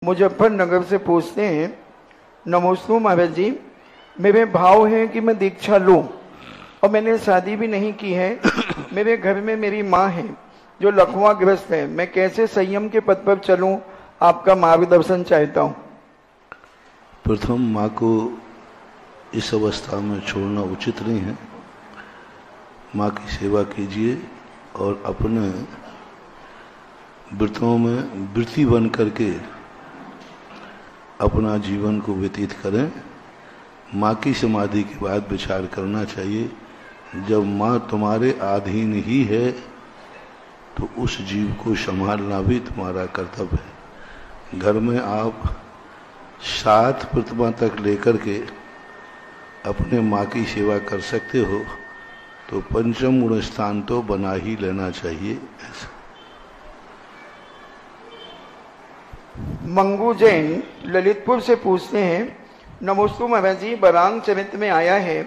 मुजफ्फरनगर से पूछते हैं, नमोस्तु महाराज जी, मेरे भाव है कि मैं दीक्षा लूं और मैंने शादी भी नहीं की है। मेरे घर में मेरी माँ है जो लकवाग्रस्त है, मैं कैसे संयम के पथ पर चलूं? आपका मार्गदर्शन चाहता हूं। प्रथम माँ को इस अवस्था में छोड़ना उचित नहीं है। माँ की सेवा कीजिए और अपने व्रतों में वृत्ति बन करके अपना जीवन को व्यतीत करें। माँ की समाधि के बाद विचार करना चाहिए। जब माँ तुम्हारे अधीन ही है तो उस जीव को संभालना भी तुम्हारा कर्तव्य है। घर में आप 7 प्रतिमा तक लेकर के अपने माँ की सेवा कर सकते हो तो पंचम गुण स्थान तो बना ही लेना चाहिए। ऐसा मंगू जैन ललितपुर से पूछते हैं, नमोस्तु महाराज जी, बरांग चरित्र में आया है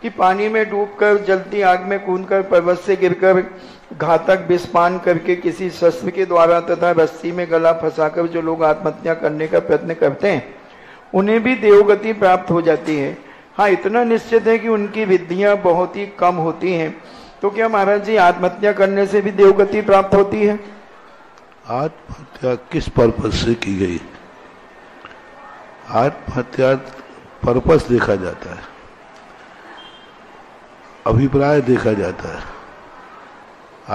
कि पानी में डूबकर, जलती आग में कूदकर, पर्वत से गिरकर, घातक विषपान करके, किसी शस्त्र के द्वारा तथा रस्सी में गला फंसाकर जो लोग आत्महत्या करने का प्रयत्न करते हैं उन्हें भी देवगति प्राप्त हो जाती है। हाँ, इतना निश्चित है कि उनकी विधियां बहुत ही कम होती हैं। तो क्या महाराज जी आत्महत्या करने से भी देवगति प्राप्त होती है? आत्महत्या किस पर्पज से की गई? आत्महत्या पर्पस देखा जाता है, अभिप्राय देखा जाता है।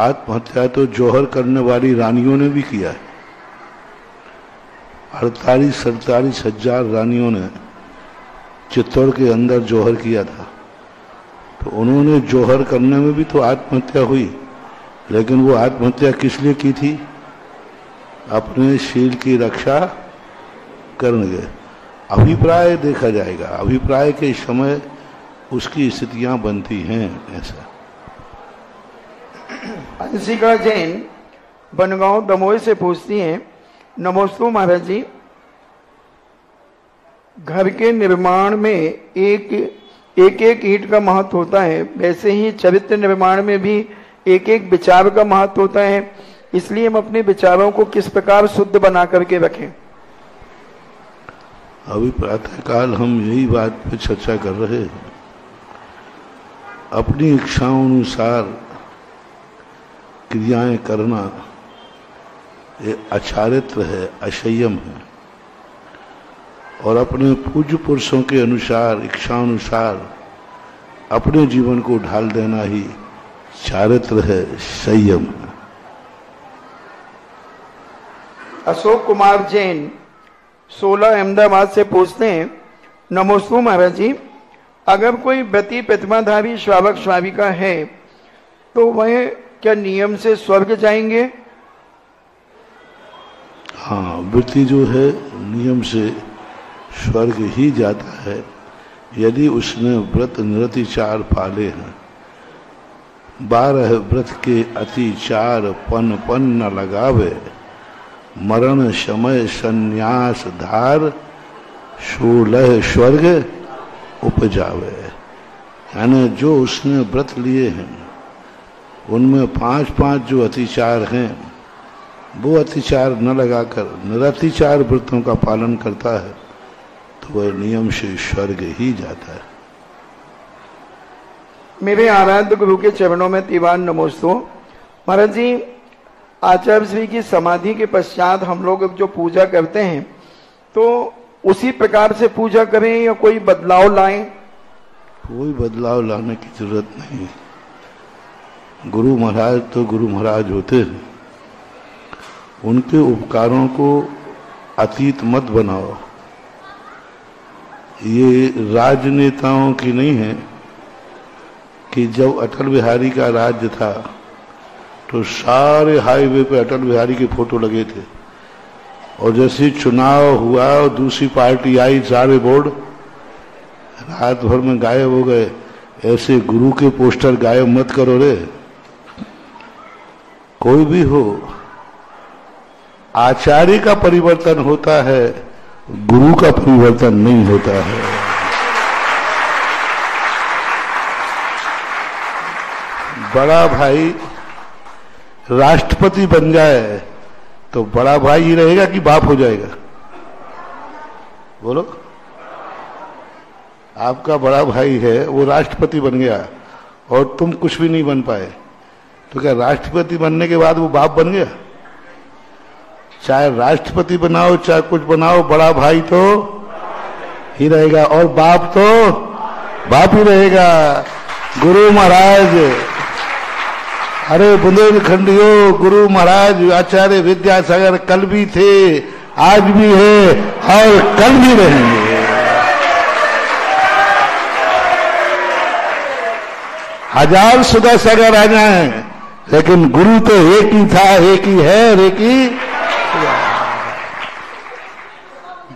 आत्महत्या तो जौहर करने वाली रानियों ने भी किया है। 48-47 हजार रानियों ने चित्तौड़ के अंदर जौहर किया था। तो उन्होंने जौहर करने में भी तो आत्महत्या हुई, लेकिन वो आत्महत्या किस लिए की थी? अपने शील की रक्षा करने। अभिप्राय देखा जाएगा, अभिप्राय के समय उसकी स्थितियां बनती हैं। ऐसा अंशिका जैन बनगांव दमोह से पूछती हैं, नमोस्तु महाराज जी, घर के निर्माण में एक एक ईंट का महत्व होता है, वैसे ही चरित्र निर्माण में भी एक एक विचार का महत्व होता है। इसलिए हम अपने विचारों को किस प्रकार शुद्ध बना करके रखें? अभी प्रातःकाल हम यही बात पे चर्चा कर रहे हैं। अपनी इच्छाओं अनुसार क्रियाएं करना ये अचारित्र है, असंयम है। और अपने पूज्य पुरुषों के अनुसार, इच्छानुसार अपने जीवन को ढाल देना ही चारित्र है, संयम है। अशोक कुमार जैन 16 अहमदाबाद से पूछते हैं, नमोस्तु महाराज जी, अगर कोई व्रती प्रतिमाधारी श्रावक श्राविका है तो वह क्या नियम से स्वर्ग जाएंगे? हाँ, व्रती जो है नियम से स्वर्ग ही जाता है यदि उसने व्रत निरतिचार पाले हैं। 12 व्रत के अतिचार पन न लगावे, मरण समय संन्यास धार, 16 स्वर्ग उपजावे। यानी जो उसने व्रत लिए हैं उनमें 5 जो अतिचार हैं वो अतिचार न लगाकर निरतिचार व्रतों का पालन करता है तो वह नियम से स्वर्ग ही जाता है। मेरे आराध्य गुरु के चरणों में तिवान नमोस्तु। महाराज जी, आचार्य श्री की समाधि के पश्चात हम लोग जो पूजा करते हैं तो उसी प्रकार से पूजा करें या कोई बदलाव लाएं? कोई बदलाव लाने की जरूरत नहीं। गुरु महाराज तो गुरु महाराज होते हैं, उनके उपकारों को अतीत मत बनाओ। ये राजनेताओं की नहीं है कि जब अटल बिहारी का राज्य था तो सारे हाईवे पे अटल बिहारी के फोटो लगे थे, और जैसे चुनाव हुआ और दूसरी पार्टी आई सारे बोर्ड रात भर में गायब हो गए। ऐसे गुरु के पोस्टर गायब मत करो रे। कोई भी हो, आचार्य का परिवर्तन होता है, गुरु का परिवर्तन नहीं होता है। बड़ा भाई राष्ट्रपति बन जाए तो बड़ा भाई ही रहेगा कि बाप हो जाएगा? बोलो, आपका बड़ा भाई है वो राष्ट्रपति बन गया और तुम कुछ भी नहीं बन पाए, तो क्या राष्ट्रपति बनने के बाद वो बाप बन गया? चाहे राष्ट्रपति बनाओ चाहे कुछ बनाओ, बड़ा भाई तो ही रहेगा और बाप तो बाप ही रहेगा। गुरु महाराज, अरे बुंदेलखंडियों, गुरु महाराज आचार्य विद्यासागर कल भी थे, आज भी है और कल भी रहेंगे। हजार सुधा सागर आ जाए, लेकिन गुरु तो एक ही था, एक ही है, एक ही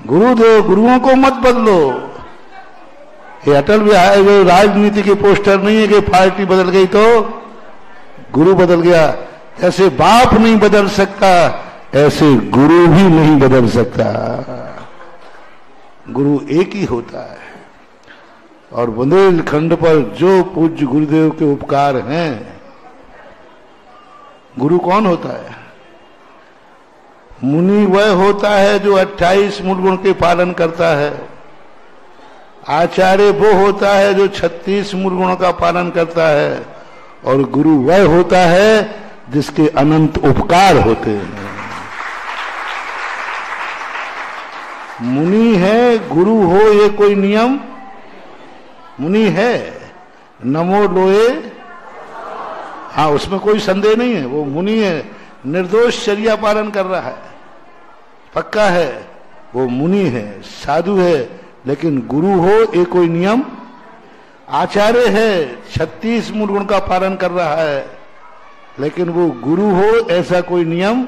गुरु दो। गुरुओं को मत बदलो। ये अटल बिहारी राजनीति के पोस्टर नहीं है कि पार्टी बदल गई तो गुरु बदल गया। ऐसे बाप नहीं बदल सकता, ऐसे गुरु भी नहीं बदल सकता। गुरु एक ही होता है। और बुंदेलखंड पर जो पूज्य गुरुदेव के उपकार हैं, गुरु कौन होता है? मुनि वह होता है जो 28 मूल गुण के पालन करता है। आचार्य वो होता है जो 36 मूल गुणों का पालन करता है। और गुरु वह होता है जिसके अनंत उपकार होते हैं। मुनि है, गुरु हो, ये कोई नियम? मुनि है, नमो लोए, हाँ उसमें कोई संदेह नहीं है, वो मुनि है, निर्दोष चर्या पालन कर रहा है, पक्का है, वो मुनि है, साधु है। लेकिन गुरु हो, ये कोई नियम? आचार्य है, 36 मूल गुण का पालन कर रहा है, लेकिन वो गुरु हो, ऐसा कोई नियम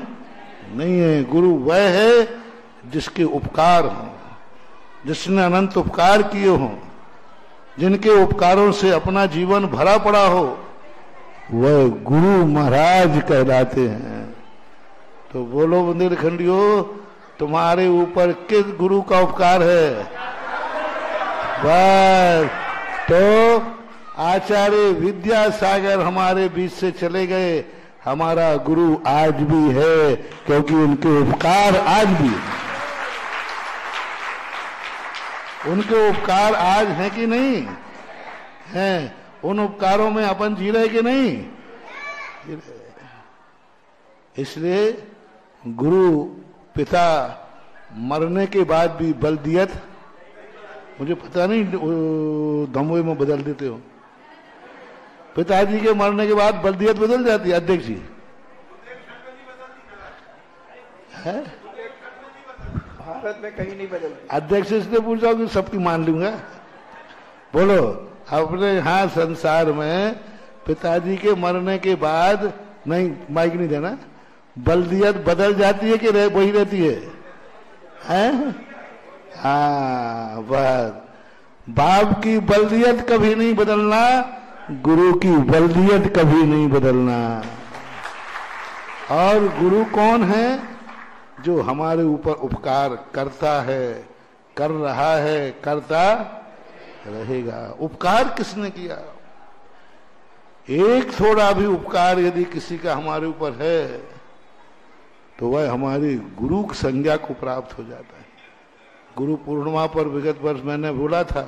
नहीं है। गुरु वह है जिसके उपकार हों, जिसने अनंत उपकार किए हों, जिनके उपकारों से अपना जीवन भरा पड़ा हो, वह गुरु महाराज कहलाते हैं। तो बोलो बुंदेलखंडियों, तुम्हारे ऊपर किस गुरु का उपकार है? बस, तो आचार्य विद्यासागर हमारे बीच से चले गए, हमारा गुरु आज भी है, क्योंकि उनके उपकार आज भी है। उनके उपकार आज हैं कि नहीं हैं? उन उपकारों में अपन जी रहे कि नहीं? इसलिए गुरु पिता मरने के बाद भी बल्दियत, मुझे पता नहीं धमोई में बदल देते हो, पिताजी के मरने के बाद बल्दियत बदल जाती है? अध्यक्ष जी है, भारत में कहीं नहीं बदलती। अध्यक्ष इसलिए पूछ रहा हूं कि सबकी मान लूंगा। बोलो, अपने यहाँ संसार में पिताजी के मरने के बाद, नहीं माइक नहीं देना, बल्दियत बदल जाती है कि वही रहती है? हैं? हाँ बस, बाप की बल्दियत कभी नहीं बदलना, गुरु की बल्दियत कभी नहीं बदलना। और गुरु कौन है? जो हमारे ऊपर उपकार करता है, कर रहा है, करता रहेगा। उपकार किसने किया? एक थोड़ा भी उपकार यदि किसी का हमारे ऊपर है, तो वह हमारी गुरु की संज्ञा को प्राप्त हो जाता है। गुरु पूर्णिमा पर विगत वर्ष मैंने बोला था,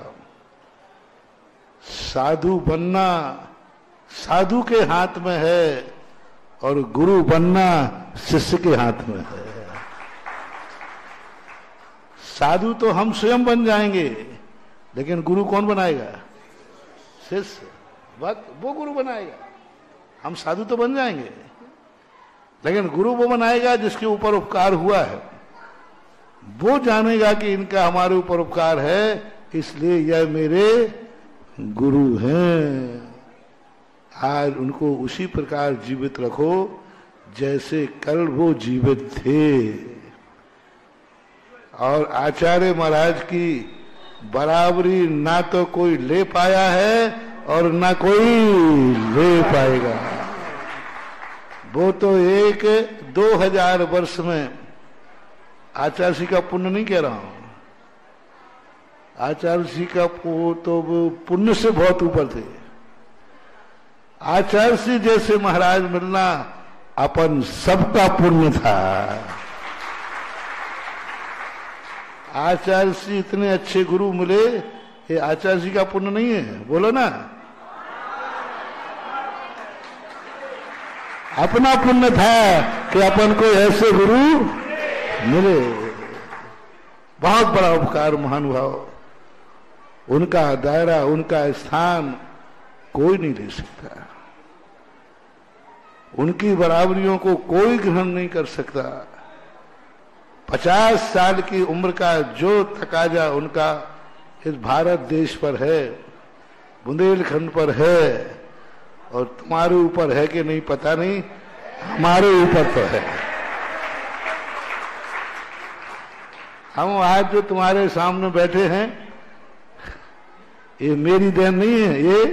साधु बनना साधु के हाथ में है और गुरु बनना शिष्य के हाथ में है। साधु तो हम स्वयं बन जाएंगे, लेकिन गुरु कौन बनाएगा? शिष्य, वो गुरु बनाएगा। हम साधु तो बन जाएंगे, लेकिन गुरु वो बनाएगा जिसके ऊपर उपकार हुआ है। वो जानेगा कि इनका हमारे ऊपर उपकार है, इसलिए यह मेरे गुरु हैं। आज उनको उसी प्रकार जीवित रखो जैसे कल वो जीवित थे। और आचार्य महाराज की बराबरी ना तो कोई ले पाया है और ना कोई ले पाएगा। वो तो 2000 वर्ष में, आचार्य जी का पुण्य नहीं कह रहा हूं, आचार्य जी का तो पुण्य से बहुत ऊपर थे। आचार्य जी जैसे महाराज मिलना अपन सबका पुण्य था। आचार्य श्री इतने अच्छे गुरु मिले, ये आचार्य जी का पुण्य नहीं है? बोलो ना, अपना पुण्य था कि अपन को ऐसे गुरु मिले। बहुत बड़ा उपकार महानुभाव, उनका दायरा, उनका स्थान कोई नहीं ले सकता, उनकी बराबरियों को कोई ग्रहण नहीं कर सकता। 50 साल की उम्र का जो तकाजा उनका इस भारत देश पर है, बुंदेलखंड पर है, और तुम्हारे ऊपर है कि नहीं पता नहीं, हमारे ऊपर तो है। हम आज जो तुम्हारे सामने बैठे हैं, ये मेरी देन नहीं है, ये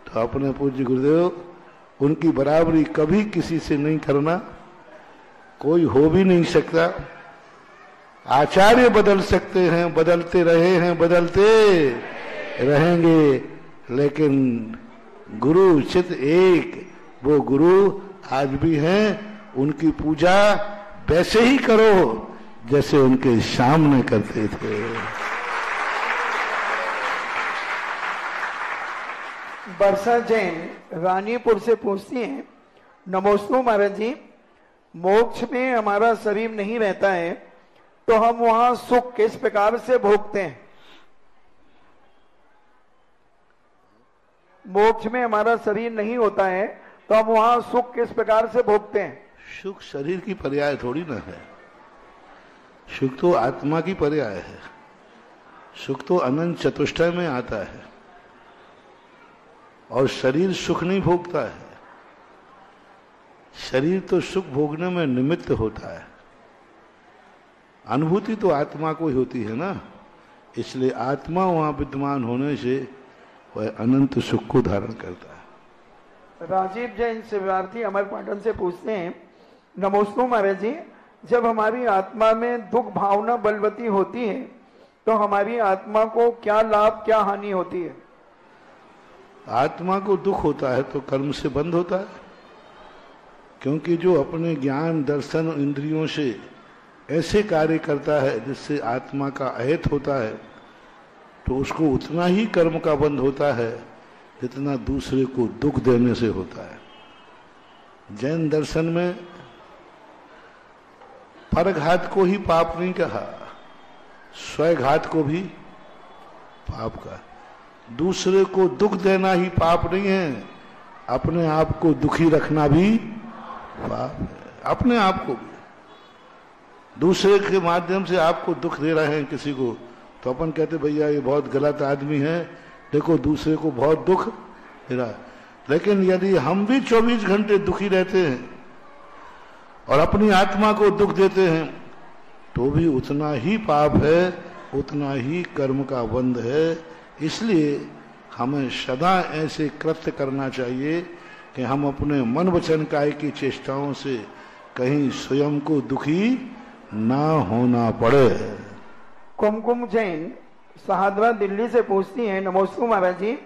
तो अपने पूज्य गुरुदेव उनकी बराबरी कभी किसी से नहीं करना, कोई हो भी नहीं सकता। आचार्य बदल सकते हैं, बदलते रहे हैं, बदलते रहेंगे, लेकिन गुरु चित एक, वो गुरु आज भी हैं। उनकी पूजा वैसे ही करो जैसे उनके सामने करते थे। वर्षा जैन रानीपुर से पूछती हैं, नमोस्तु महाराज जी, मोक्ष में हमारा शरीर नहीं रहता है तो हम वहां सुख किस प्रकार से भोगते हैं? मोक्ष में हमारा शरीर नहीं होता है तो हम वहां सुख किस प्रकार से भोगते हैं? सुख शरीर की पर्याय थोड़ी ना है, सुख तो आत्मा की पर्याय है। सुख तो अनंत चतुष्टय में आता है, और शरीर सुख नहीं भोगता है। शरीर तो सुख भोगने में निमित्त होता है, अनुभूति तो आत्मा को ही होती है ना। इसलिए आत्मा वहां विद्यमान होने से वह अनंत सुख को धारण करता है। राजीव जैन शिवार्थी अमरपाटन से पूछते हैं, नमोस्तु महाराज जी, जब हमारी आत्मा में दुख भावना बलवती होती है तो हमारी आत्मा को क्या लाभ क्या हानि होती है? आत्मा को दुख होता है तो कर्म से बंद होता है, क्योंकि जो अपने ज्ञान दर्शन इंद्रियों से ऐसे कार्य करता है जिससे आत्मा का अहित होता है, तो उसको उतना ही कर्म का बंध होता है जितना दूसरे को दुख देने से होता है। जैन दर्शन में परघात को ही पाप नहीं कहा, स्वघात को भी पाप कहा। दूसरे को दुख देना ही पाप नहीं है, अपने आप को दुखी रखना भी पाप है। अपने आप को भी, दूसरे के माध्यम से आपको दुख दे रहे हैं किसी को, तो अपन कहते भैया ये बहुत गलत आदमी है, देखो दूसरे को बहुत दुख दे रहा है। लेकिन यदि हम भी 24 घंटे दुखी रहते हैं और अपनी आत्मा को दुख देते हैं, तो भी उतना ही पाप है, उतना ही कर्म का बंध है। इसलिए हमें सदा ऐसे कृत्य करना चाहिए कि हम अपने मन वचन काय की चेष्टाओं से कहीं स्वयं को दुखी ना होना पड़े। कुमकुम जैन सहादरा दिल्ली से पूछती हैं, नमोस्तु महाराज जी,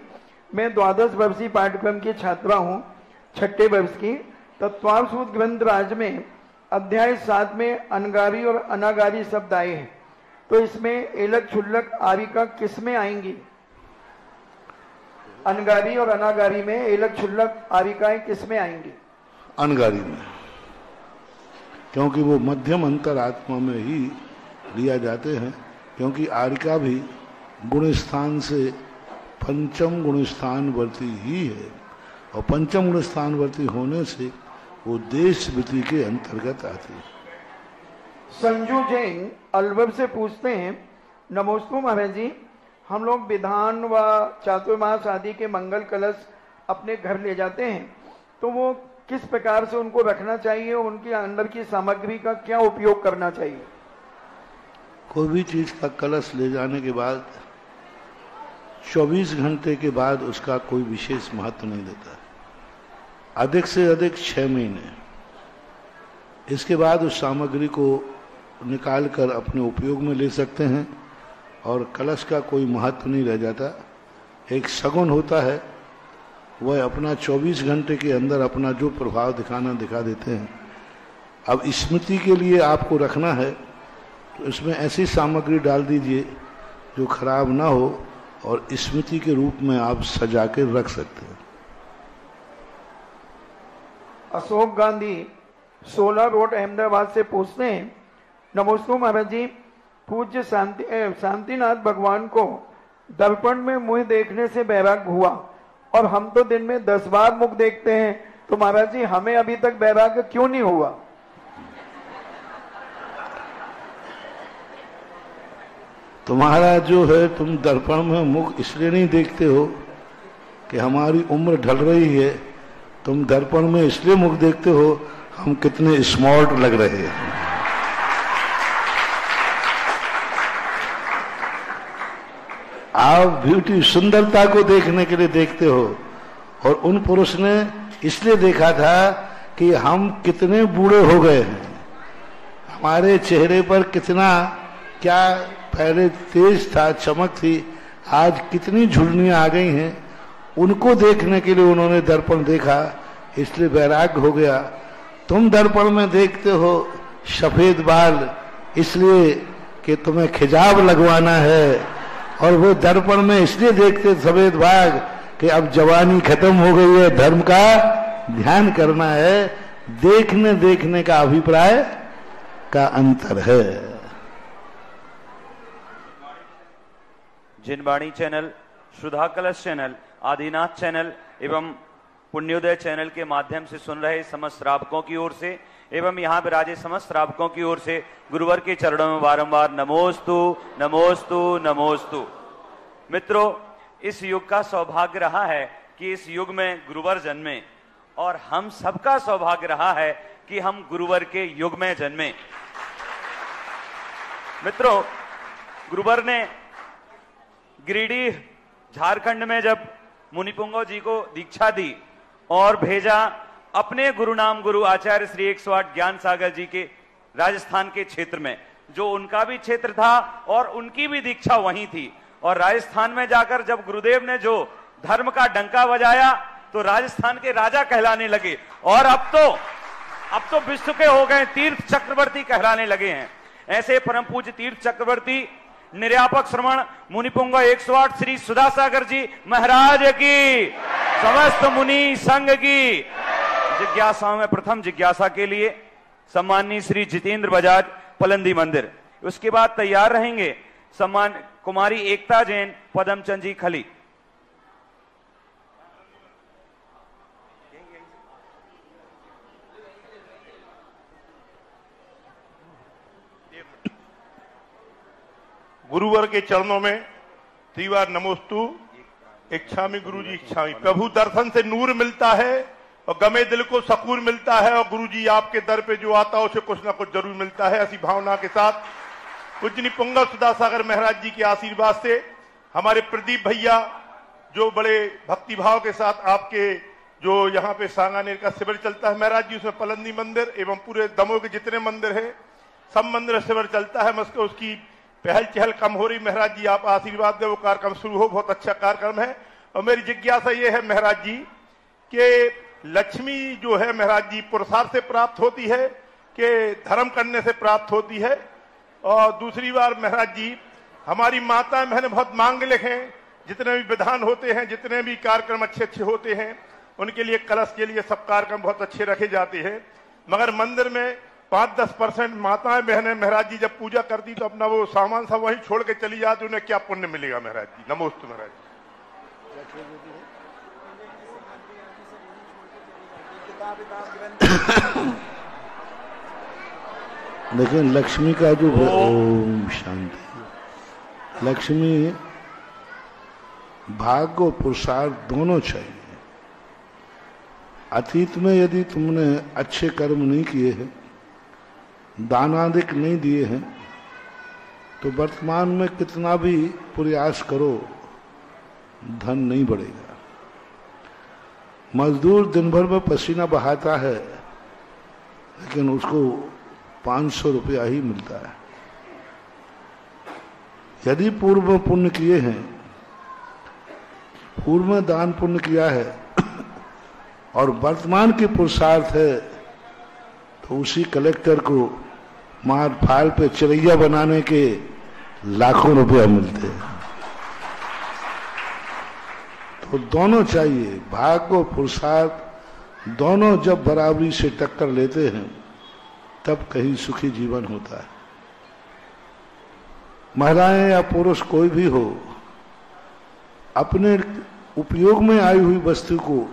मैं 12 वर्षीय पाठ्यक्रम की छात्रा हूँ, 6ठे वर्ष की। तत्वावसूत ग्रंथ राज में अध्याय 7 में अनगारी और अनागारी शब्द आए हैं, तो इसमें एलक छुल्लक आरिका किस में आएंगी? अनगारी और अनागारी में एलक छुल्लक आरिकाएं किस में आएंगी? अनगारी में, क्योंकि वो मध्यम अंतर आत्मा में ही लिया जाते हैं। क्योंकि आरिका भी गुण स्थान से पंचम गुण स्थानवर्ती ही है, और पंचम गुण स्थानवर्ती होने से वो देश वृत्ति के अंतर्गत आती है। संजू जैन अलवर से पूछते हैं, नमोस्तु महाराज जी, हम लोग विधान व चातुर्मास आदि के मंगल कलश अपने घर ले जाते हैं, तो वो किस प्रकार से उनको रखना चाहिए, उनके अंदर की सामग्री का क्या उपयोग करना चाहिए? कोई भी चीज का कलश ले जाने के बाद 24 घंटे के बाद उसका कोई विशेष महत्व नहीं देता, अधिक से अधिक 6 महीने। इसके बाद उस सामग्री को निकाल कर अपने उपयोग में ले सकते हैं, और कलश का कोई महत्व नहीं रह जाता। एक शगुन होता है, वह अपना 24 घंटे के अंदर अपना जो प्रभाव दिखाना दिखा देते हैं। अब स्मृति के लिए आपको रखना है तो इसमें ऐसी सामग्री डाल दीजिए जो खराब ना हो और स्मृति के रूप में आप सजा के रख सकते हैं। अशोक गांधी 16 रोड अहमदाबाद से पूछते हैं, नमस्ते महाराज जी, पूज्य शांतिनाथ भगवान को दर्पण में मुंह देखने से वैराग्य हुआ और हम तो दिन में 10 बार मुख देखते हैं, तो महाराज जी हमें अभी तक वैराग्य क्यों नहीं हुआ? तुम्हारा जो है, तुम दर्पण में मुख इसलिए नहीं देखते हो कि हमारी उम्र ढल रही है, तुम दर्पण में इसलिए मुख देखते हो हम कितने स्मार्ट लग रहे हैं। आप ब्यूटी, सुंदरता को देखने के लिए देखते हो और उन पुरुष ने इसलिए देखा था कि हम कितने बूढ़े हो गए हैं, हमारे चेहरे पर कितना क्या पहले तेज था, चमक थी, आज कितनी झुर्रियां आ गई हैं, उनको देखने के लिए उन्होंने दर्पण देखा, इसलिए वैराग्य हो गया। तुम दर्पण में देखते हो सफेद बाल इसलिए कि तुम्हें खिजाब लगवाना है, और वो दर्पण में इसलिए देखते सफेद बाल कि अब जवानी खत्म हो गई है, धर्म का ध्यान करना है। देखने का अभिप्राय का अंतर है। जिनवाणी चैनल, सुधा कलश चैनल, आदिनाथ चैनल एवं पुण्योदय चैनल के माध्यम से सुन रहे समस्त श्रावकों की ओर से एवं यहाँ विराजे समस्त श्रावकों की ओर से गुरुवर के चरणों में बारंबार नमोस्तु नमोस्तु नमोस्तु। मित्रों, इस युग का सौभाग्य रहा है कि इस युग में गुरुवर जन्मे और हम सबका सौभाग्य रहा है कि हम गुरुवर के युग में जन्मे। मित्रों, गुरुवर ने गिरिडीह झारखंड में जब मुनिपुंगव जी को दीक्षा दी और भेजा अपने गुरु नाम गुरु आचार्य श्री 108 ज्ञान सागर जी के राजस्थान के क्षेत्र में, जो उनका भी क्षेत्र था और उनकी भी दीक्षा वहीं थी। और राजस्थान में जाकर जब गुरुदेव ने जो धर्म का डंका बजाया तो राजस्थान के राजा कहलाने लगे और अब तो विश्व के हो गए, तीर्थ चक्रवर्ती कहलाने लगे हैं। ऐसे परम पूज्य तीर्थ चक्रवर्ती निर्यापक श्रवण मुनिपुंगव 108 श्री सुधा सागर जी महाराज की, समस्त मुनि संघ की जिज्ञासाओं में प्रथम जिज्ञासा के लिए सम्माननीय श्री जितेंद्र बजाज, पलंदी मंदिर। उसके बाद तैयार रहेंगे सम्मान कुमारी एकता जैन, पदमचंद जी, खली। गुरुवर के चरणों में त्रिवार नमोस्तु। इच्छामि गुरु जी इच्छामि। प्रभु दर्शन से नूर मिलता है और गमे दिल को सकून मिलता है, और गुरु जी आपके दर पे जो आता है उसे कुछ ना कुछ जरूर मिलता है। ऐसी भावना के साथ पूज्य निपुंगव सुधा सागर महाराज जी के आशीर्वाद से हमारे प्रदीप भैया जो बड़े भक्तिभाव के साथ आपके जो यहाँ पे सांगानेर का शिविर चलता है महाराज जी, उसमें पलंदी मंदिर एवं पूरे दमोह के जितने मंदिर है सब मंदिर शिविर चलता है। मस्त उसकी पहल चहल कम हो रही, महाराज जी आप आशीर्वाद दे वो कार्यक्रम शुरू हो। बहुत अच्छा कार्यक्रम है। और मेरी जिज्ञासा ये है महाराज जी कि लक्ष्मी जो है महाराज जी पुरुषार्थ से प्राप्त होती है कि धर्म करने से प्राप्त होती है? और दूसरी बार महाराज जी हमारी माताएं बहनें बहुत मांग लिखे, जितने भी विधान होते हैं, जितने भी कार्यक्रम अच्छे अच्छे होते हैं उनके लिए कलश के लिए सब कार्यक्रम बहुत अच्छे रखे जाते हैं, मगर मंदिर में 5-10% माताएं बहनें महाराज जी जब पूजा करती तो अपना वो सामान सब वहीं छोड़ के चली जाती, उन्हें क्या पुण्य मिलेगा महाराज जी? नमोस्तु महाराज जी। लेकिन लक्ष्मी का जो ओम शांति, लक्ष्मी भाग्य और पुरुषार्थ दोनों चाहिए। अतीत में यदि तुमने अच्छे कर्म नहीं किए हैं, दानादिक नहीं दिए हैं, तो वर्तमान में कितना भी प्रयास करो धन नहीं बढ़ेगा। मजदूर दिन भर में पसीना बहाता है लेकिन उसको 500 रुपया ही मिलता है। यदि पूर्व में पुण्य किए हैं, पूर्व में दान पुण्य किया है और वर्तमान की पुरुषार्थ है, तो उसी कलेक्टर को मार फाड़ पे चिड़ैया बनाने के लाखों रुपया मिलते हैं। तो दोनों चाहिए, भाग्य और पुरुषार्थ दोनों जब बराबरी से टक्कर लेते हैं तब कहीं सुखी जीवन होता है। महिलाएं या पुरुष कोई भी हो, अपने उपयोग में आई हुई वस्तु को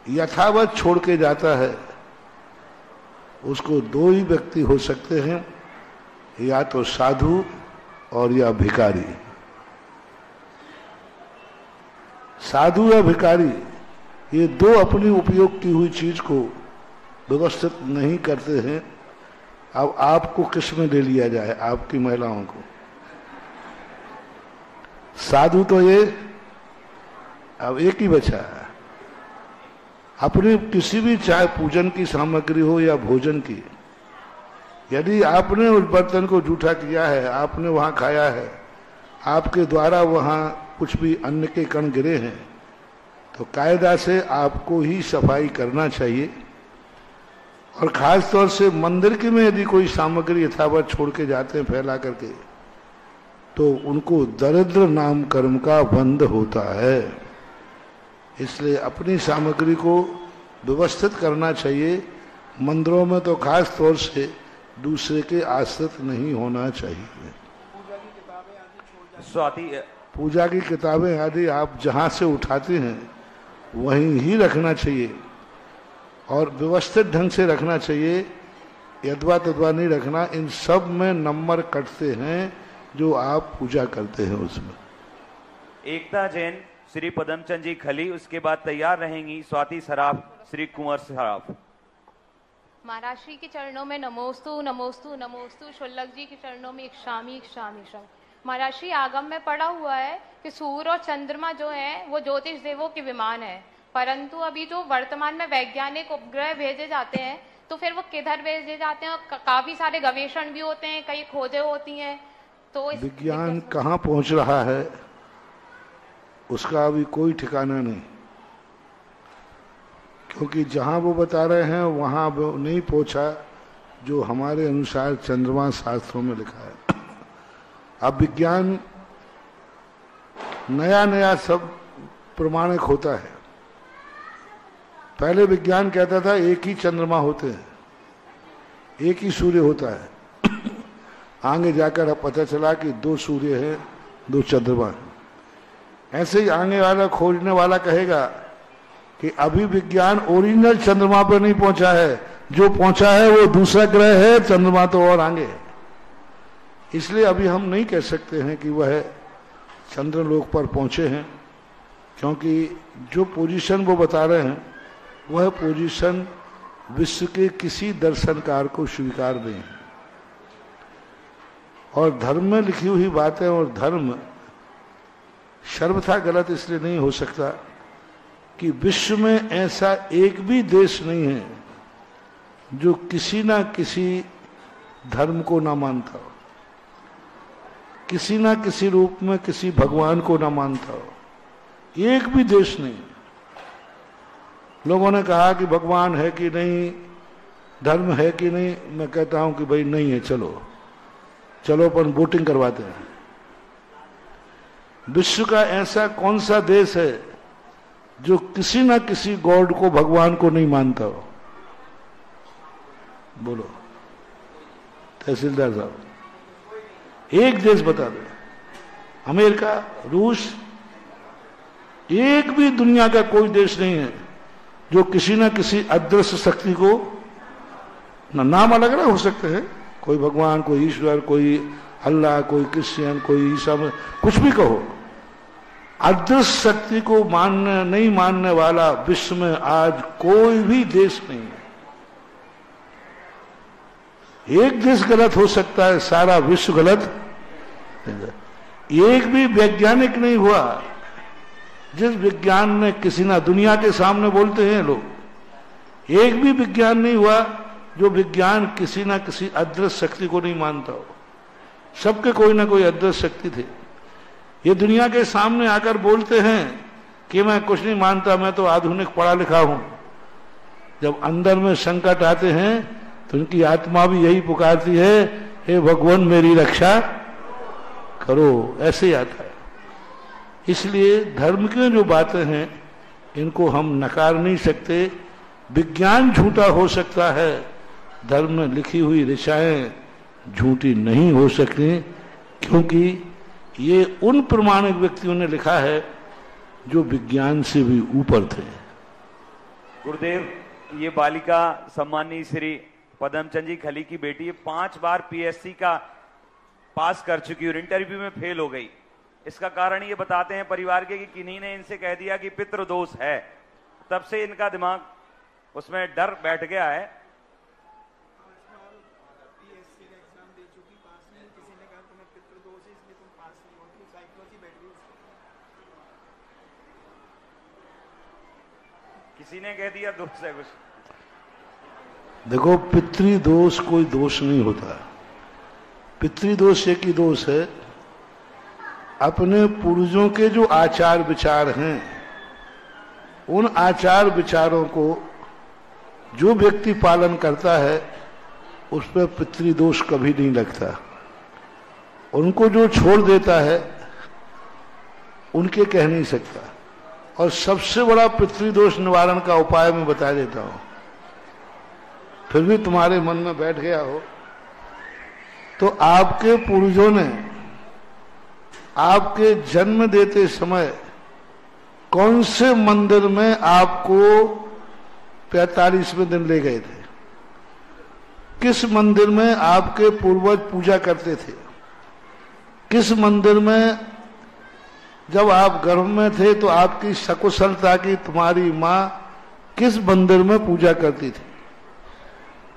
यथावत छोड़ के जाता है, उसको दो ही व्यक्ति हो सकते हैं, या तो साधु और या भिखारी। साधु या भिखारी ये दो अपनी उपयोग की हुई चीज को व्यवस्थित नहीं करते हैं। अब आपको किस में ले लिया जाए, आपकी महिलाओं को? साधु तो ये अब एक ही बचा है, अपनी किसी भी चाहे पूजन की सामग्री हो या भोजन की, यदि आपने उस बर्तन को जूठा किया है, आपने वहां खाया है, आपके द्वारा वहां कुछ भी अन्न के कण गिरे हैं, तो कायदा से आपको ही सफाई करना चाहिए। और खास तौर से मंदिर के में यदि कोई सामग्री यथावत छोड़ के जाते हैं फैला करके, तो उनको दरिद्र नाम कर्म का बंध होता है। इसलिए अपनी सामग्री को व्यवस्थित करना चाहिए। मंदिरों में तो खास तौर से दूसरे के आश्रित नहीं होना चाहिए। पूजा की किताबें आदि आप जहां से उठाते हैं वहीं ही रखना चाहिए और व्यवस्थित ढंग से रखना चाहिए, यदवा तदवा नहीं रखना। इन सब में नंबर कटते हैं जो आप पूजा करते हैं उसमें। एकता जैन, श्री पदमचंद जी खली, उसके बाद तैयार रहेंगी स्वाति सराफ, श्री कुंवर सराफ। महाराज श्री के चरणों में नमोस्तु नमोस्तु नमोस्तु, शुल्लक जी के चरणों में इक्षामी इक्षामी इक्षामी। महाराज श्री आगम में पढ़ा हुआ है कि सूर्य और चंद्रमा जो है वो ज्योतिष देवों के विमान है, परंतु अभी जो वर्तमान में वैज्ञानिक उपग्रह भेजे जाते हैं तो फिर वो किधर भेजे जाते हैं? और काफी सारे गवेषण भी होते हैं, कई खोजें होती हैं, तो विज्ञान कहाँ पहुंच रहा है उसका अभी कोई ठिकाना नहीं, क्योंकि जहां वो बता रहे हैं वहां वो नहीं पहुंचा जो हमारे अनुसार चंद्रमा शास्त्रों में लिखा है। अब विज्ञान नया नया सब प्रमाणिक होता है। पहले विज्ञान कहता था एक ही चंद्रमा होते हैं, एक ही सूर्य होता है। आगे जाकर अब पता चला कि दो सूर्य हैं, दो चंद्रमा हैं। ऐसे ही आगे वाला खोजने वाला कहेगा कि अभी विज्ञान ओरिजिनल चंद्रमा पर नहीं पहुंचा है, जो पहुंचा है वो दूसरा ग्रह है, चंद्रमा तो और आगे है। इसलिए अभी हम नहीं कह सकते हैं कि वह चंद्रलोक पर पहुंचे हैं, क्योंकि जो पोजीशन वो बता रहे हैं वह पोजीशन विश्व के किसी दर्शनकार को स्वीकार नहीं है। और धर्म में लिखी हुई बातें और धर्म सर्वथा गलत इसलिए नहीं हो सकता कि विश्व में ऐसा एक भी देश नहीं है जो किसी ना किसी धर्म को ना मानता हो, किसी ना किसी रूप में किसी भगवान को ना मानता हो। एक भी देश नहीं। लोगों ने कहा कि भगवान है कि नहीं, धर्म है कि नहीं। मैं कहता हूं कि भाई नहीं है, चलो चलो अपन वोटिंग करवाते हैं। विश्व का ऐसा कौन सा देश है जो किसी ना किसी गॉड को, भगवान को नहीं मानता हो? बोलो तहसीलदार साहब, एक देश बता दो। अमेरिका, रूस, एक भी दुनिया का कोई देश नहीं है जो किसी ना किसी अदृश्य शक्ति को, ना नाम अलग अलग हो सकते हैं, कोई भगवान, कोई ईश्वर, कोई अल्लाह, कोई क्रिश्चियन, कोई ईसा, कुछ भी कहो, अदृश्य शक्ति को मानने नहीं मानने वाला विश्व में आज कोई भी देश नहीं है। एक देश गलत हो सकता है, सारा विश्व गलत। एक भी वैज्ञानिक नहीं हुआ जिस विज्ञान ने किसी ना, दुनिया के सामने बोलते हैं लोग, एक भी विज्ञान नहीं हुआ जो विज्ञान किसी ना किसी अदृश्य शक्ति को नहीं मानता हो। सबके कोई ना कोई अदृश्य शक्ति थे। ये दुनिया के सामने आकर बोलते हैं कि मैं कुछ नहीं मानता, मैं तो आधुनिक पढ़ा लिखा हूं, जब अंदर में संकट आते हैं तो उनकी आत्मा भी यही पुकारती है, हे भगवान मेरी रक्षा करो, ऐसे ही आता है। इसलिए धर्म की जो बातें हैं इनको हम नकार नहीं सकते। विज्ञान झूठा हो सकता है, धर्म में लिखी हुई ऋचाएं झूठी नहीं हो सकती, क्योंकि ये उन प्रमाणिक व्यक्तियों ने लिखा है जो विज्ञान से भी ऊपर थे। गुरुदेव, ये बालिका सम्मानी श्री पदमचंद जी खली की बेटी 5 बार पीएससी का पास कर चुकी और इंटरव्यू में फेल हो गई। इसका कारण ये बताते हैं परिवार के कि किन्हीं ने इनसे कह दिया कि पितृ दोष है, तब से इनका दिमाग उसमें डर बैठ गया है। किसी ने कह दिया दोष है कुछ। देखो, पितृदोष कोई दोष नहीं होता। पितृदोष एक ही दोष है, अपने पूर्वजों के जो आचार विचार हैं उन आचार विचारों को जो व्यक्ति पालन करता है उस पर पितृदोष कभी नहीं लगता। उनको जो छोड़ देता है उनके कह नहीं सकता। और सबसे बड़ा पितृदोष निवारण का उपाय मैं बता देता हूं, फिर भी तुम्हारे मन में बैठ गया हो तो आपके पूर्वजों ने आपके जन्म देते समय कौन से मंदिर में आपको 45वें दिन ले गए थे? किस मंदिर में आपके पूर्वज पूजा करते थे? किस मंदिर में जब आप गर्भ में थे तो आपकी सकुशलता की तुम्हारी मां किस मंदिर में पूजा करती थी?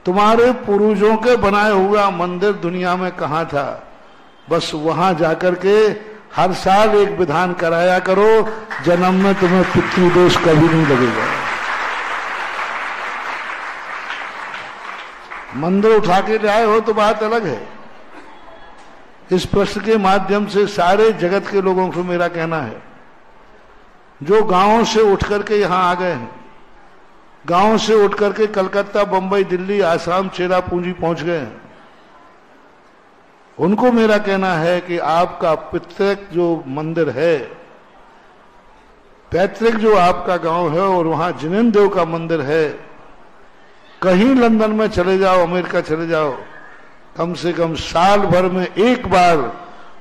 तुम्हारे पूर्वजों के बनाए हुआ मंदिर दुनिया में कहां था? बस वहां जाकर के हर साल एक विधान कराया करो, जन्म में तुम्हें पितृदोष कभी नहीं लगेगा। मंदिर उठा के ले आए हो तो बात अलग है। इस प्रश्न के माध्यम से सारे जगत के लोगों को मेरा कहना है, जो गांवों से उठ करके यहां आ गए हैं, गांव से उठ करके कलकत्ता, बंबई, दिल्ली, आसाम, चेरापूंजी पहुंच गए हैं, उनको मेरा कहना है कि आपका पितृक जो मंदिर है, पैतृक जो आपका गांव है और वहां जिनेन्द्र देव का मंदिर है, कहीं लंदन में चले जाओ, अमेरिका चले जाओ, कम से कम साल भर में एक बार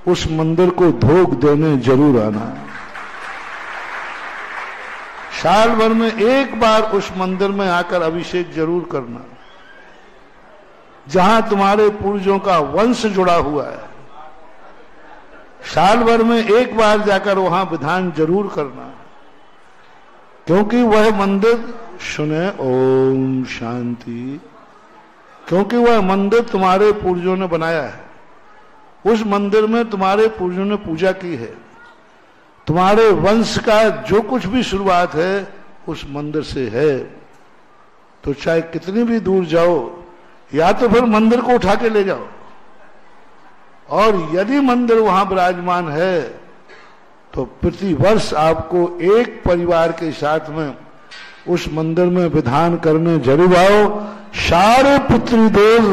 उस मंदिर को धोख देने जरूर आना। साल भर में एक बार उस मंदिर में आकर अभिषेक जरूर करना, जहां तुम्हारे पूर्वजों का वंश जुड़ा हुआ है। साल भर में एक बार जाकर वहां विधान जरूर करना, क्योंकि वह मंदिर सुने ओम शांति, क्योंकि वह मंदिर तुम्हारे पूर्वजों ने बनाया है। उस मंदिर में तुम्हारे पूर्वजों ने पूजा की है। तुम्हारे वंश का जो कुछ भी शुरुआत है उस मंदिर से है। तो चाहे कितनी भी दूर जाओ, या तो फिर मंदिर को उठा के ले जाओ, और यदि मंदिर वहां विराजमान है तो प्रति वर्ष आपको एक परिवार के साथ में उस मंदिर में विधान करने जरूर आओ। सारे पितृदोष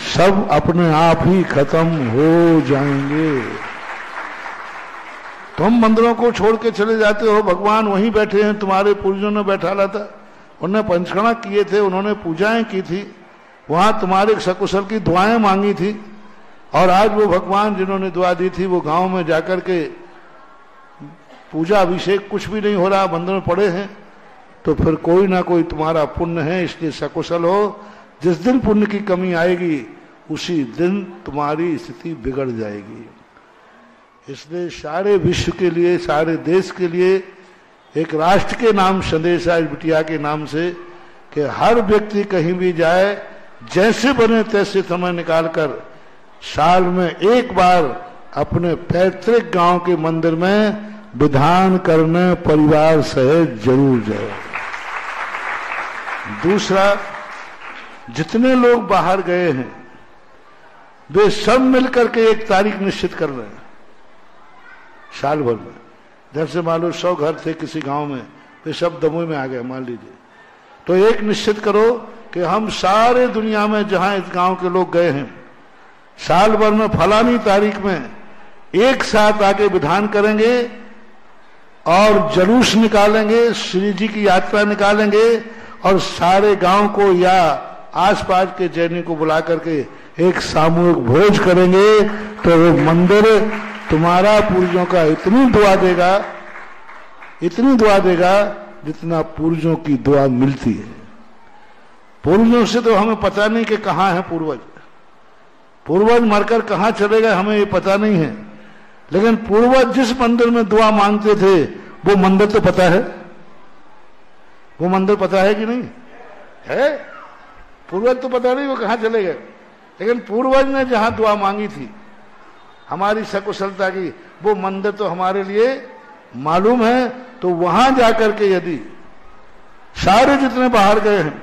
सब अपने आप ही खत्म हो जाएंगे। तुम मंदिरों को छोड़ के चले जाते हो, भगवान वहीं बैठे हैं, तुम्हारे पूर्वजों ने बैठा ला था, उन्होंने पंचकर्मा किए थे, उन्होंने पूजाएं की थी, वहां तुम्हारे सकुशल की दुआएं मांगी थी, और आज वो भगवान जिन्होंने दुआ दी थी वो गांव में जाकर के पूजा अभिषेक कुछ भी नहीं हो रहा, मंदिर में पड़े हैं। तो फिर कोई ना कोई तुम्हारा पुण्य है, इसलिए सकुशल हो। जिस दिन पुण्य की कमी आएगी उसी दिन तुम्हारी स्थिति बिगड़ जाएगी। इसलिए सारे विश्व के लिए, सारे देश के लिए एक राष्ट्र के नाम संदेश आज बिटिया के नाम से, कि हर व्यक्ति कहीं भी जाए, जैसे बने तैसे समय निकालकर साल में एक बार अपने पैतृक गांव के मंदिर में विधान करने परिवार सहित जरूर जाए। दूसरा, जितने लोग बाहर गए हैं वे सब मिलकर के एक तारीख निश्चित कर रहे हैं साल भर में। जैसे मान लो 100 घर थे किसी गांव में, वे सब दमोह में आ गए मान लीजिए, तो एक निश्चित करो कि हम सारे दुनिया में जहां इस गांव के लोग गए हैं, साल भर में फलानी तारीख में एक साथ आके विधान करेंगे और जुलूस निकालेंगे, श्री जी की यात्रा निकालेंगे और सारे गांव को या आसपास के जैनी को बुला करके एक सामूहिक भोज करेंगे, तो वो मंदिर तुम्हारा पूर्वजों का इतनी दुआ देगा जितना पूर्वजों की दुआ मिलती है। पूर्वजों से तो हमें पता नहीं कि कहां है पूर्वज मरकर कहां चले गए हमें ये पता नहीं है, लेकिन पूर्वज जिस मंदिर में दुआ मांगते थे वो मंदिर तो पता है। वो मंदिर पता है कि नहीं है? पूर्वज तो पता नहीं वो कहां चले गए, लेकिन पूर्वज ने जहां दुआ मांगी थी हमारी सकुशलता की, वो मंदिर तो हमारे लिए मालूम है। तो वहां जाकर के यदि सारे जितने बाहर गए हैं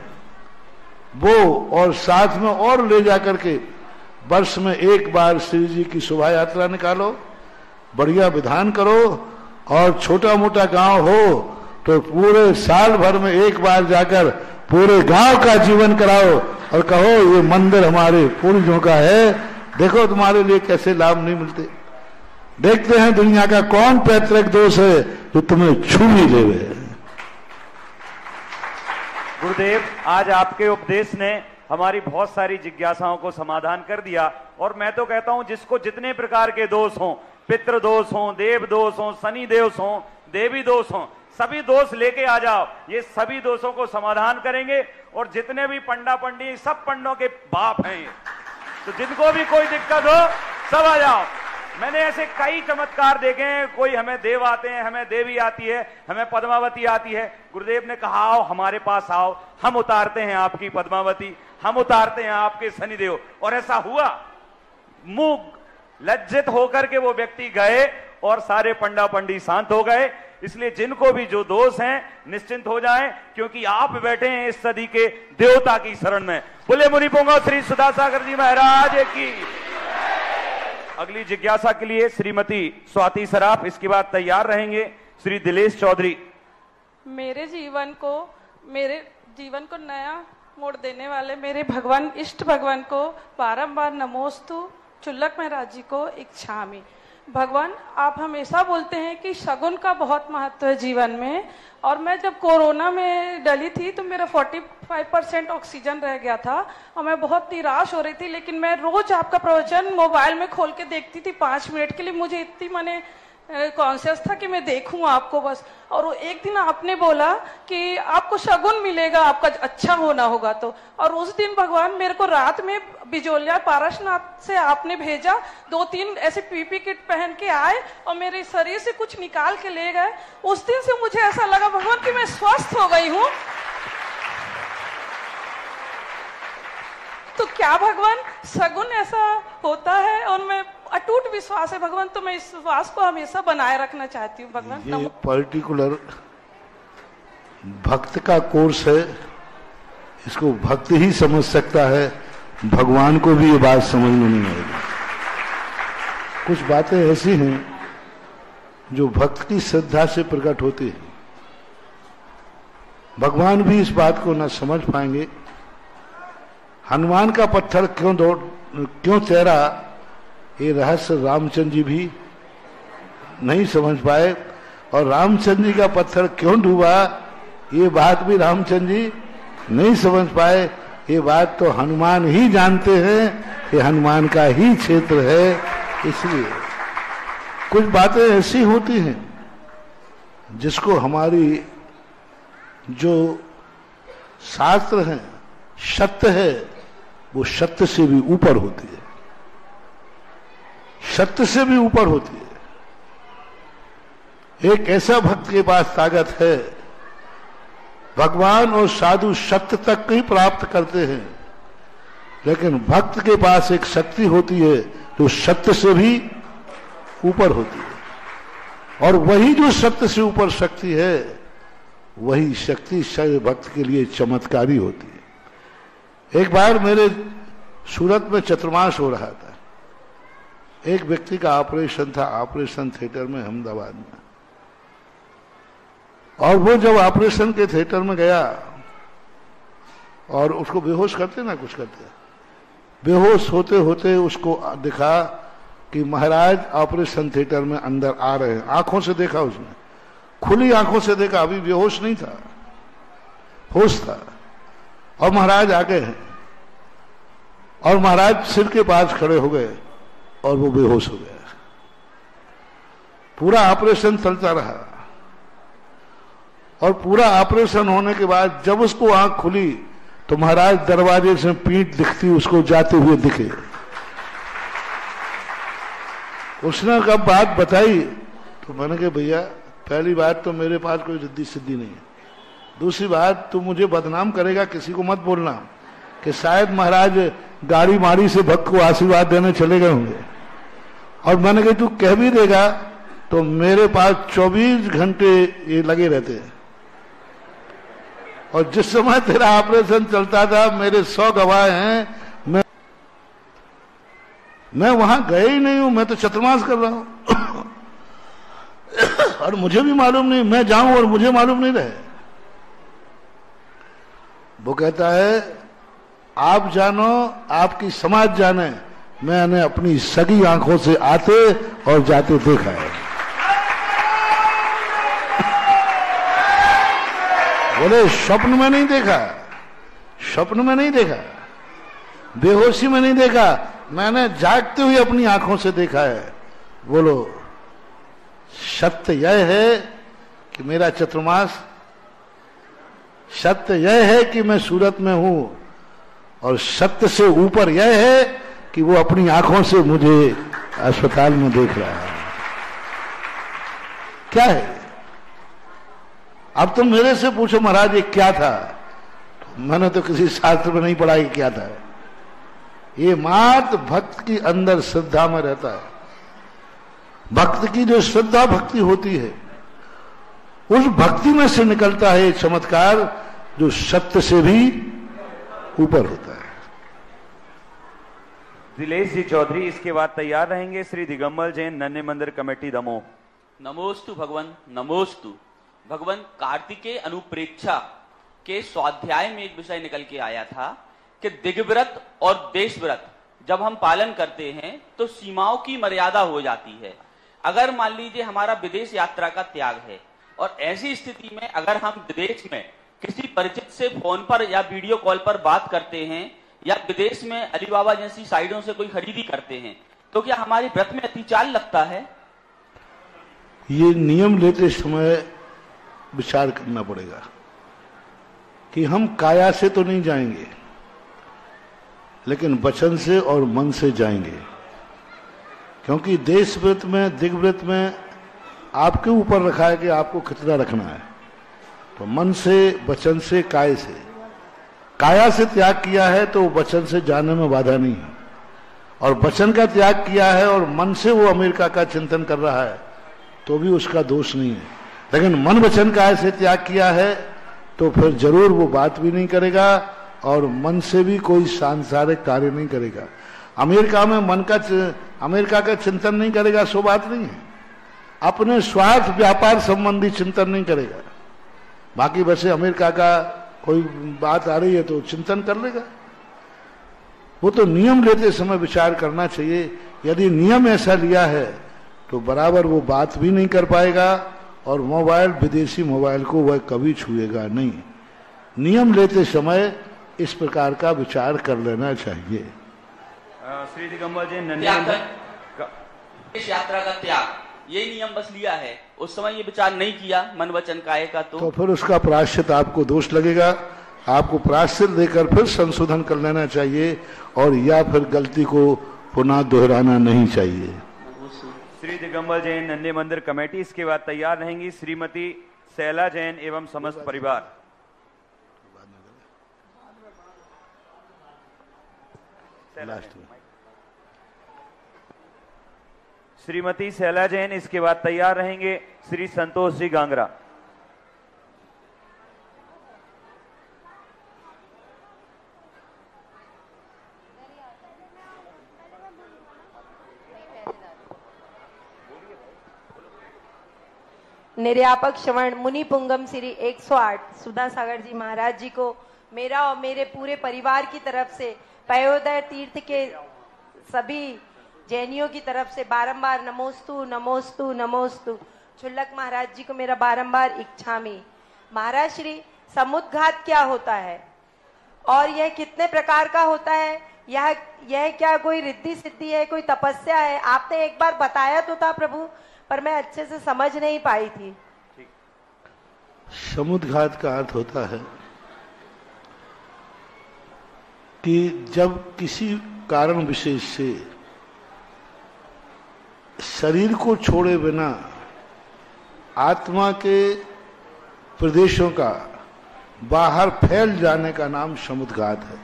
वो और साथ में और ले जाकर के वर्ष में एक बार श्री जी की शोभा यात्रा निकालो, बढ़िया विधान करो, और छोटा मोटा गांव हो तो पूरे साल भर में एक बार जाकर पूरे गांव का जीवन कराओ और कहो ये मंदिर हमारे पूर्वजों का है, देखो तुम्हारे लिए कैसे लाभ नहीं मिलते। देखते हैं दुनिया का कौन पैतृक दोष है जो तुम्हें छू ही लेवे। गुरुदेव, आज आपके उपदेश ने हमारी बहुत सारी जिज्ञासाओं को समाधान कर दिया, और मैं तो कहता हूं जिसको जितने प्रकार के दोष हों, पितृ दोष हों, देव दोष हों, शनि दोष हों, देवी दोष हों, सभी दोष लेके आ जाओ, ये सभी दोषों को समाधान करेंगे। और जितने भी पंडा पंडी सब पंडों के बाप हैं, तो जिनको भी कोई दिक्कत हो सब आ जाओ। मैंने ऐसे कई चमत्कार देखे हैं, कोई हमें देव आते हैं, हमें देवी आती है, हमें पद्मावती आती है। गुरुदेव ने कहा आओ हमारे पास आओ, हम उतारते हैं आपकी पद्मावती, हम उतारते हैं आपके शनिदेव। और ऐसा हुआ, मुंह लज्जित होकर के वो व्यक्ति गए और सारे पंडा पंडी शांत हो गए। इसलिए जिनको भी जो दोष हैं निश्चिंत हो जाएं, क्योंकि आप बैठे हैं इस सदी के देवता की शरण में। बोले मुनि पुंगव श्री सुधासागर जी महाराज की। अगली जिज्ञासा के लिए श्रीमती स्वाति सराफ, इसके बाद तैयार रहेंगे श्री दिलेश चौधरी। मेरे जीवन को नया मोड़ देने वाले मेरे भगवान, इष्ट भगवान को बारंबार नमोस्तु चुल्लक महाराज जी को इच्छामि। भगवान, आप हमेशा बोलते हैं कि शगुन का बहुत महत्व है जीवन में, और मैं जब कोरोना में डली थी तो मेरा 45% ऑक्सीजन रह गया था और मैं बहुत निराश हो रही थी। लेकिन मैं रोज आपका प्रवचन मोबाइल में खोल के देखती थी 5 मिनट के लिए, मुझे इतनी मैंने कॉन्शियस था कि मैं देखूं आपको बस। और एक दिन आपने बोला कि आपको शगुन मिलेगा, आपका अच्छा होना होगा तो। और उस दिन भगवान मेरे को रात में बिजोलिया पारसनाथ से आपने भेजा, 2-3 ऐसे पीपी किट पहन के आए और मेरे शरीर से कुछ निकाल के ले गए। उस दिन से मुझे ऐसा लगा भगवान कि मैं स्वस्थ हो गई हूँ। तो क्या भगवान शगुन ऐसा होता है? और मैं अटूट विश्वास है भगवान, तो मैं इस विश्वास को हमेशा बनाए रखना चाहती हूँ भगवान। ये पर्टिकुलर भक्त का कोर्स है, इसको भक्त ही समझ सकता है, भगवान को भी ये बात समझ में नहीं आएगी। कुछ बातें ऐसी हैं जो भक्त की श्रद्धा से प्रकट होती है, भगवान भी इस बात को न समझ पाएंगे। हनुमान का पत्थर क्यों तैरा, ये रहस्य रामचंद्र जी भी नहीं समझ पाए, और रामचंद्र जी का पत्थर क्यों डूबा, ये बात भी रामचंद्र जी नहीं समझ पाए। ये बात तो हनुमान ही जानते हैं, ये हनुमान का ही क्षेत्र है। इसलिए कुछ बातें ऐसी होती हैं जिसको हमारी जो शास्त्र हैं, सत्य है, वो सत्य से भी ऊपर होती है, सत्य से भी ऊपर होती है। एक ऐसा भक्त के पास ताकत है, भगवान और साधु सत्य तक ही प्राप्त करते हैं, लेकिन भक्त के पास एक शक्ति होती है जो सत्य से भी ऊपर होती है, और वही जो सत्य से ऊपर शक्ति है, वही शक्ति शायद भक्त के लिए चमत्कारी होती है। एक बार मेरे सूरत में चतुर्मास हो रहा था, एक व्यक्ति का ऑपरेशन था, ऑपरेशन थिएटर में अहमदाबाद में, और वो जब ऑपरेशन के थिएटर में गया और उसको बेहोश करते ना, कुछ करते, बेहोश होते होते उसको दिखा कि महाराज ऑपरेशन थिएटर में अंदर आ रहे हैं। आंखों से देखा उसने, खुली आंखों से देखा, अभी बेहोश नहीं था, होश था। और महाराज आ गए हैं और महाराज सिर के पास खड़े हो गए और वो बेहोश हो गया। पूरा ऑपरेशन चलता रहा और पूरा ऑपरेशन होने के बाद जब उसको आंख खुली तो महाराज दरवाजे से पीठ दिखती उसको जाते हुए दिखे। उसने कब बात बताई तो मैंने कहा भैया पहली बात तो मेरे पास कोई रिद्धि सिद्धि नहीं है, दूसरी बात तू मुझे बदनाम करेगा, किसी को मत बोलना कि शायद महाराज गाड़ी माड़ी से भक्त को आशीर्वाद देने चले गए होंगे। और मैंने कहा तू कह भी देगा तो मेरे पास 24 घंटे ये लगे रहते हैं और जिस समय तेरा ऑपरेशन चलता था मेरे 100 गवाह हैं, मैं वहां गए ही नहीं हूं, मैं तो चतुर्मास कर रहा हूं और मुझे भी मालूम नहीं, मैं जाऊं और मुझे मालूम नहीं रहे। वो कहता है आप जानो, आपकी समाज जाने, मैंने अपनी सगी आंखों से आते और जाते देखा है। बोले स्वप्न में नहीं देखा, स्वप्न में नहीं देखा, बेहोशी में नहीं देखा, मैंने जागते हुए अपनी आंखों से देखा है। बोलो सत्य यह है कि मेरा चतुर्मास, सत्य यह है कि मैं सूरत में हूं और सत्य से ऊपर यह है कि वो अपनी आंखों से मुझे अस्पताल में देख रहा है। क्या है? अब तुम मेरे से पूछो महाराज ये क्या था, तो मैंने तो किसी शास्त्र में नहीं पढ़ा कि क्या था। ये मात्र भक्त की अंदर श्रद्धा में रहता है। भक्त की जो श्रद्धा भक्ति होती है उस भक्ति में से निकलता है एक चमत्कार जो सत्य से भी ऊपर होता है। दिलेश जी चौधरी इसके बाद तैयार रहेंगे। श्री दिगंबर जैन नन्हे मंदिर कमेटी दमोह। नमोस्तु भगवन, नमोस्तु भगवन। कार्तिकेय अनुप्रेक्षा के स्वाध्याय में एक विषय निकल के आया था कि दिग्व्रत और देशव्रत जब हम पालन करते हैं तो सीमाओं की मर्यादा हो जाती है। अगर मान लीजिए हमारा विदेश यात्रा का त्याग है और ऐसी स्थिति में अगर हम विदेश में किसी परिचित से फोन पर या वीडियो कॉल पर बात करते हैं या विदेश में अलीबाबा जैसी साइटों से कोई खरीदी करते हैं तो क्या हमारे व्रत में अतिचाल लगता है? ये नियम लेते समय विचार करना पड़ेगा कि हम काया से तो नहीं जाएंगे लेकिन वचन से और मन से जाएंगे, क्योंकि देश व्रत में दिग्व्रत में आपके ऊपर रखा है कि आपको कितना रखना है। तो मन से, वचन से, काय से, काया से त्याग किया है तो वचन से जाने में बाधा नहीं है, और वचन का त्याग किया है और मन से वो अमेरिका का चिंतन कर रहा है तो भी उसका दोष नहीं है। लेकिन मन वचन काय से त्याग किया है तो फिर जरूर वो बात भी नहीं करेगा और मन से भी कोई सांसारिक कार्य नहीं करेगा। अमेरिका में अमेरिका का चिंतन नहीं करेगा सो बात नहीं है, अपने स्वार्थ व्यापार संबंधी चिंतन नहीं करेगा। बाकी वैसे अमेरिका का कोई बात आ रही है तो चिंतन कर लेगा। वो तो नियम लेते समय विचार करना चाहिए। यदि नियम ऐसा लिया है तो बराबर वो बात भी नहीं कर पाएगा और मोबाइल, विदेशी मोबाइल को वह कभी छुएगा नहीं। नियम लेते समय इस प्रकार का विचार कर लेना चाहिए। श्री दिगंबर जी इस यात्रा का त्याग ये नियम बस लिया है, उस समय ये विचार नहीं किया मन वचन काय का तो फिर उसका प्रायश्चित आपको दोष लगेगा। आपको प्रायश्चित देकर फिर संशोधन कर लेना चाहिए और या फिर गलती को पुनः दोहराना नहीं चाहिए। श्री दिगंबर जैन नन्हे मंदिर कमेटी इसके बाद तैयार रहेंगी श्रीमती शैला जैन एवं समस्त परिवार। श्रीमती शैला जैन इसके बाद तैयार रहेंगे श्री संतोष जी गांगरा। निर्यापक श्रवण मुनि पुंगम श्री 108 सुधा सागर जी महाराज जी को मेरा और मेरे पूरे परिवार की तरफ से, पयोदय तीर्थ के सभी जैनियों की तरफ से बारंबार नमोस्तु नमोस्तु नमोस्तु। छुल्लक महाराज जी को मेरा बारंबार इच्छामी। महाराज श्री, समुद्घात क्या होता है और यह कितने प्रकार का होता है? यह क्या कोई रिद्धि सिद्धि है, कोई तपस्या है? आपने एक बार बताया तो था प्रभु, पर मैं अच्छे से समझ नहीं पाई थी। समुद्घात का अर्थ होता है कि जब किसी कारण विशेष से शरीर को छोड़े बिना आत्मा के प्रदेशों का बाहर फैल जाने का नाम समुद्घात है।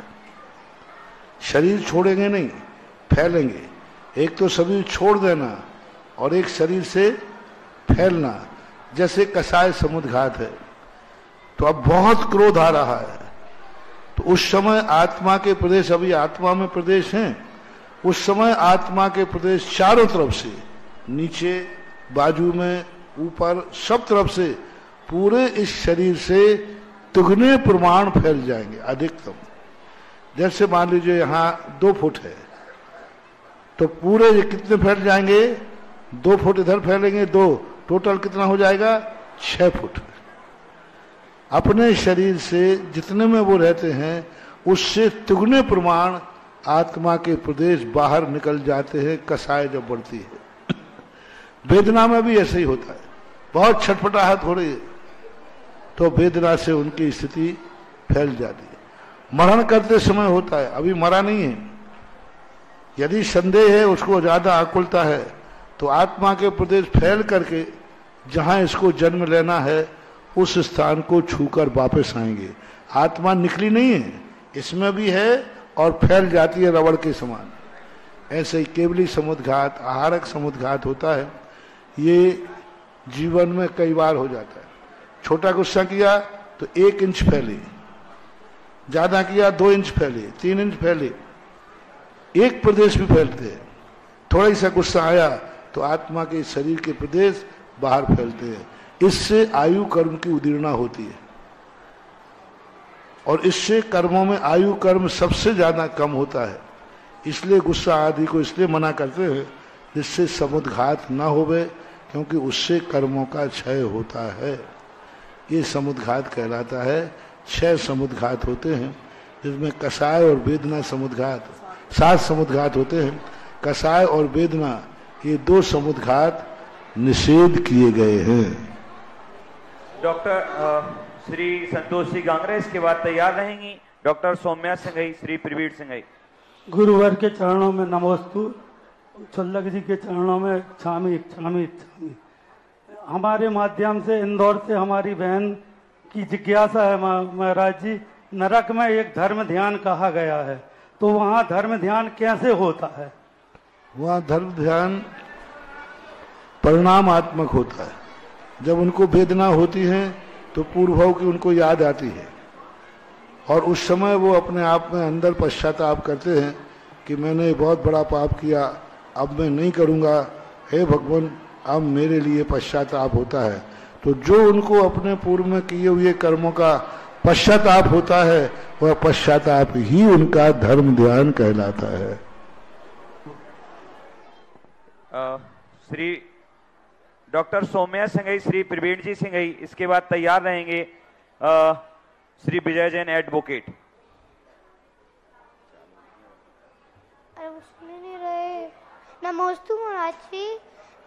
शरीर छोड़ेंगे नहीं, फैलेंगे। एक तो शरीर छोड़ देना और एक शरीर से फैलना, जैसे कसाय समुद्घात है। तो अब बहुत क्रोध आ रहा है, तो उस समय आत्मा के प्रदेश, अभी आत्मा में प्रदेश हैं, उस समय आत्मा के प्रदेश चारों तरफ से, नीचे, बाजू में, ऊपर, सब तरफ से पूरे इस शरीर से दुगने प्रमाण फैल जाएंगे, अधिकतम। जैसे मान लीजिए यहाँ 2 फुट है, तो पूरे कितने फैल जाएंगे? 2 फुट इधर फैलेंगे, 2, टोटल कितना हो जाएगा? 6 फुट। अपने शरीर से जितने में वो रहते हैं उससे दुगने प्रमाण आत्मा के प्रदेश बाहर निकल जाते हैं, कसाय जब बढ़ती है। वेदना में भी ऐसे ही होता है, बहुत छटपटाहट हो रही है तो वेदना से उनकी स्थिति फैल जाती है। मरण करते समय होता है, अभी मरा नहीं है, यदि संदेह है, उसको ज्यादा आकुलता है, तो आत्मा के प्रदेश फैल करके जहां इसको जन्म लेना है उस स्थान को छूकर वापस आएंगे। आत्मा निकली नहीं है, इसमें भी है और फैल जाती है रबड़ के समान। ऐसे ही केवली समुद्घात, आहारक समुद्घात होता है। ये जीवन में कई बार हो जाता है। छोटा गुस्सा किया तो 1 इंच फैले, ज्यादा किया 2 इंच फैले, 3 इंच फैले, एक प्रदेश भी फैलते हैं। थोड़ा सा गुस्सा आया तो आत्मा के शरीर के प्रदेश बाहर फैलते हैं। इससे आयु कर्म की उदीर्णा होती है और इससे कर्मों में आयु कर्म सबसे ज्यादा कम होता है। इसलिए गुस्सा आदि को इसलिए मना करते हैं जिससे समुद्घात न होवे, क्योंकि उससे कर्मों का क्षय होता है। ये समुद्घात कहलाता है। 6 समुद्घात होते हैं, जिसमें कसाय और वेदना समुद्घात, 7 समुद्घात होते हैं। कसाय और वेदना, ये 2 समुद्घात निषेध किए गए हैं। डॉक्टर श्री संतोष सिंह गांगरा इसके बाद तैयार रहेंगी डॉक्टर सौम्या सिंघई, श्री प्रवीण सिंघई। गुरुवर के चरणों में नमोस्तु, छुल्लक जी के चरणों में इच्छामी इच्छामी इच्छामी। हमारे माध्यम से इंदौर से हमारी बहन की जिज्ञासा है महाराज जी, नरक में एक धर्म ध्यान कहा गया है, तो वहाँ धर्म ध्यान कैसे होता है? वहाँ धर्म ध्यान परिणामात्मक होता है। जब उनको वेदना होती है तो पूर्वभाव की उनको याद आती है और उस समय वो अपने आप में अंदर पश्चाताप करते हैं कि मैंने बहुत बड़ा पाप किया, अब मैं नहीं करूँगा, हे भगवान अब मेरे लिए पश्चाताप होता है। तो जो उनको अपने पूर्व में किए हुए कर्मों का पश्चाताप होता है, वह पश्चाताप ही उनका धर्म ध्यान कहलाता है। श्री डॉक्टर सौम्या सिंघई, श्री प्रवीण जी सिंघई, इसके बाद तैयार रहेंगे श्री विजय जैन एडवोकेट। अरे सुन नहीं रहे। नमोस्तु महाराज जी,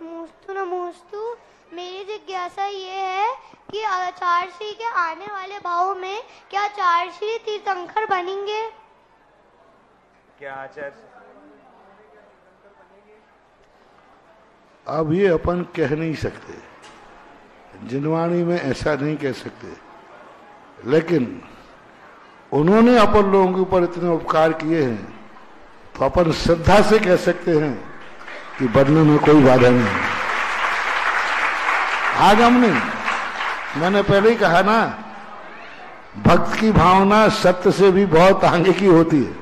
नमोस्तु नमोस्तु। मेरी जिज्ञासा ये है कि आचार्य श्री के आने वाले भाव में क्या आचार्य श्री तीर्थंकर बनेंगे? क्या आचार्य? अब ये अपन कह नहीं सकते, जिनवाणी में ऐसा नहीं कह सकते, लेकिन उन्होंने अपन लोगों के ऊपर इतने उपकार किए हैं तो अपन श्रद्धा से कह सकते हैं कि बनने में कोई बाधा नहीं। आगम नहीं, मैंने पहले ही कहा ना, भक्त की भावना सत्य से भी बहुत आगे की होती है।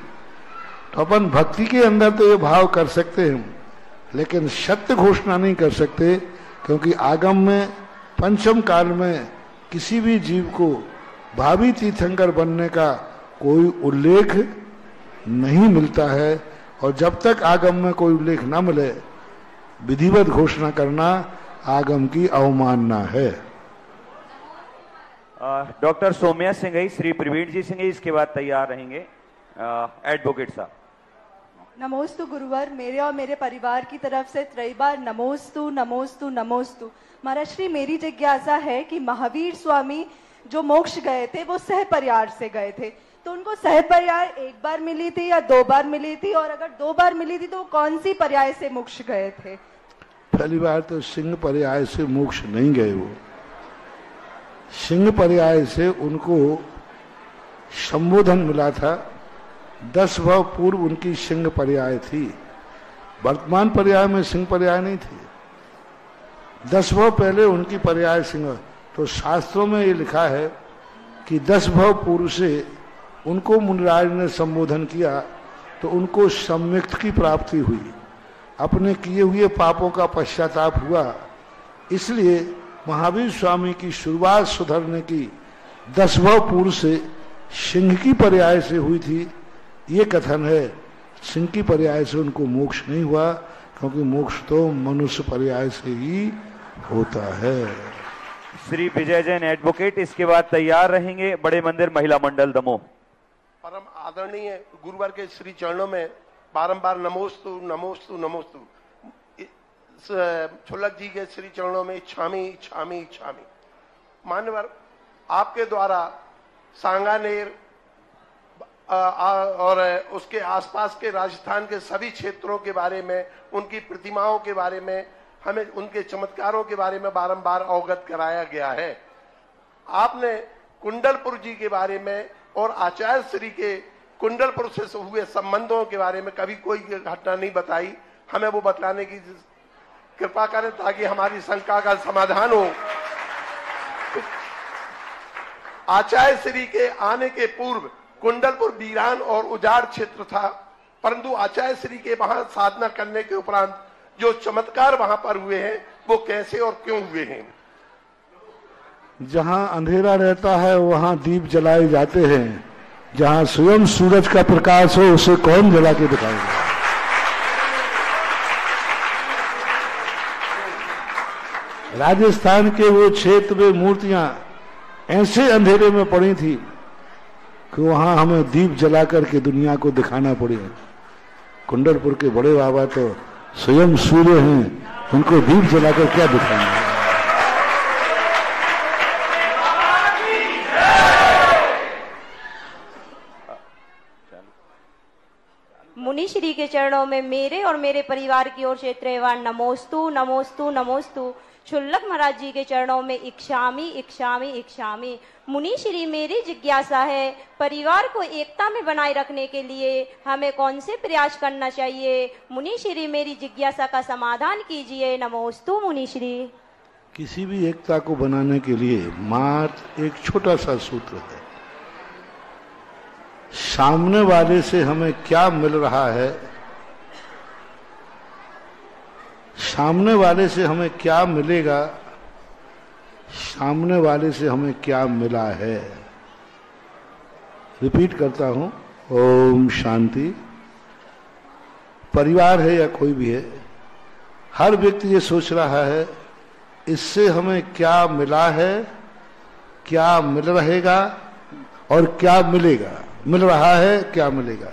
तो अपन भक्ति के अंदर तो ये भाव कर सकते हैं, लेकिन सत्य घोषणा नहीं कर सकते, क्योंकि आगम में पंचम काल में किसी भी जीव को भावी तीर्थंकर बनने का कोई उल्लेख नहीं मिलता है, और जब तक आगम में कोई उल्लेख न मिले विधिवत घोषणा करना आगम की अवमानना है। डॉक्टर सौम्या सिंह, श्री प्रवीण जी सिंह इसके बाद तैयार रहेंगे एडवोकेट साहब। नमोस्तु गुरुवर, मेरे और मेरे परिवार की तरफ से त्रैबार नमोस्तु नमोस्तु नमोस्तु। महाराज श्री, मेरी जिज्ञासा है कि महावीर स्वामी जो मोक्ष गए थे वो सह परिवार से गए थे, तो उनको सह परिवार एक बार मिली थी या 2 बार मिली थी, और अगर 2 बार मिली थी तो वो कौन सी पर्याय से मोक्ष गए थे? पहली बार तो सिंह पर्याय से मोक्ष नहीं गए, वो सिंह पर्याय से उनको संबोधन मिला था। 10 भव पूर्व उनकी सिंह पर्याय थी, वर्तमान पर्याय में सिंह पर्याय नहीं थी। 10 भव पहले उनकी पर्याय सिंह। तो शास्त्रों में ये लिखा है कि 10 भव पूर्व से उनको मुनिराज ने संबोधन किया तो उनको सम्यक्त की प्राप्ति हुई, अपने किए हुए पापों का पश्चाताप हुआ। इसलिए महावीर स्वामी की शुरुआत सुधरने की 10 भव पूर्व से सिंह की पर्याय से हुई थी, ये कथन है। सिंह की पर्याय से उनको मोक्ष नहीं हुआ, क्योंकि मोक्ष तो मनुष्य पर्याय से ही होता है। श्री विजय जैन एडवोकेट, इसके बाद तैयार रहेंगे बड़े मंदिर महिला मंडल दमोह। परम आदरणीय गुरुवर के श्री चरणों में बारंबार नमोस्तु नमोस्तु नमोस्तु। छुल्लक जी के श्री चरणों में इच्छामी इच्छामी इच्छामी। मान्यवर, आपके द्वारा सांगानेर और उसके आसपास के राजस्थान के सभी क्षेत्रों के बारे में, उनकी प्रतिमाओं के बारे में, हमें उनके चमत्कारों के बारे में बारंबार अवगत कराया गया है। आपने कुंडलपुर जी के बारे में और आचार्य श्री के कुंडलपुर से हुए संबंधों के बारे में कभी कोई घटना नहीं बताई। हमें वो बतलाने की कृपा करें ताकि हमारी शंका का समाधान हो। आचार्य श्री के आने के पूर्व कुंडलपुर वीरान और उजाड़ क्षेत्र था, परंतु आचार्य श्री के वहां साधना करने के उपरांत जो चमत्कार वहां पर हुए हैं वो कैसे और क्यों हुए हैं? जहां अंधेरा रहता है वहां दीप जलाए जाते हैं, जहां स्वयं सूरज का प्रकाश हो उसे कौन जला के दिखाएगा? राजस्थान के वो क्षेत्र में मूर्तियां ऐसे अंधेरे में पड़ी थी कि वहां हमें दीप जला करके दुनिया को दिखाना पड़ेगा। कुंडलपुर के बड़े बाबा तो स्वयं सूर्य हैं, उनको दीप जलाकर क्या दिखाएंगे? मुनि श्री के चरणों में मेरे और मेरे परिवार की ओर से त्रैवार नमोस्तु नमोस्तु नमोस्तु। छुल्लक महाराज जी के चरणों में इक्षामी इक्षामी इक्षामी। मुनि श्री, मेरी जिज्ञासा है, परिवार को एकता में बनाए रखने के लिए हमें कौन से प्रयास करना चाहिए? मुनि श्री, मेरी जिज्ञासा का समाधान कीजिए। नमोस्तु मुनि श्री। किसी भी एकता को बनाने के लिए मात्र एक छोटा सा सूत्र है, सामने वाले से हमें क्या मिल रहा है, सामने वाले से हमें क्या मिलेगा, सामने वाले से हमें क्या मिला है। रिपीट करता हूं, ओम शांति। परिवार है या कोई भी है, हर व्यक्ति ये सोच रहा है इससे हमें क्या मिला है, क्या मिल रहेगा और क्या मिलेगा। मिल रहा है, क्या मिलेगा।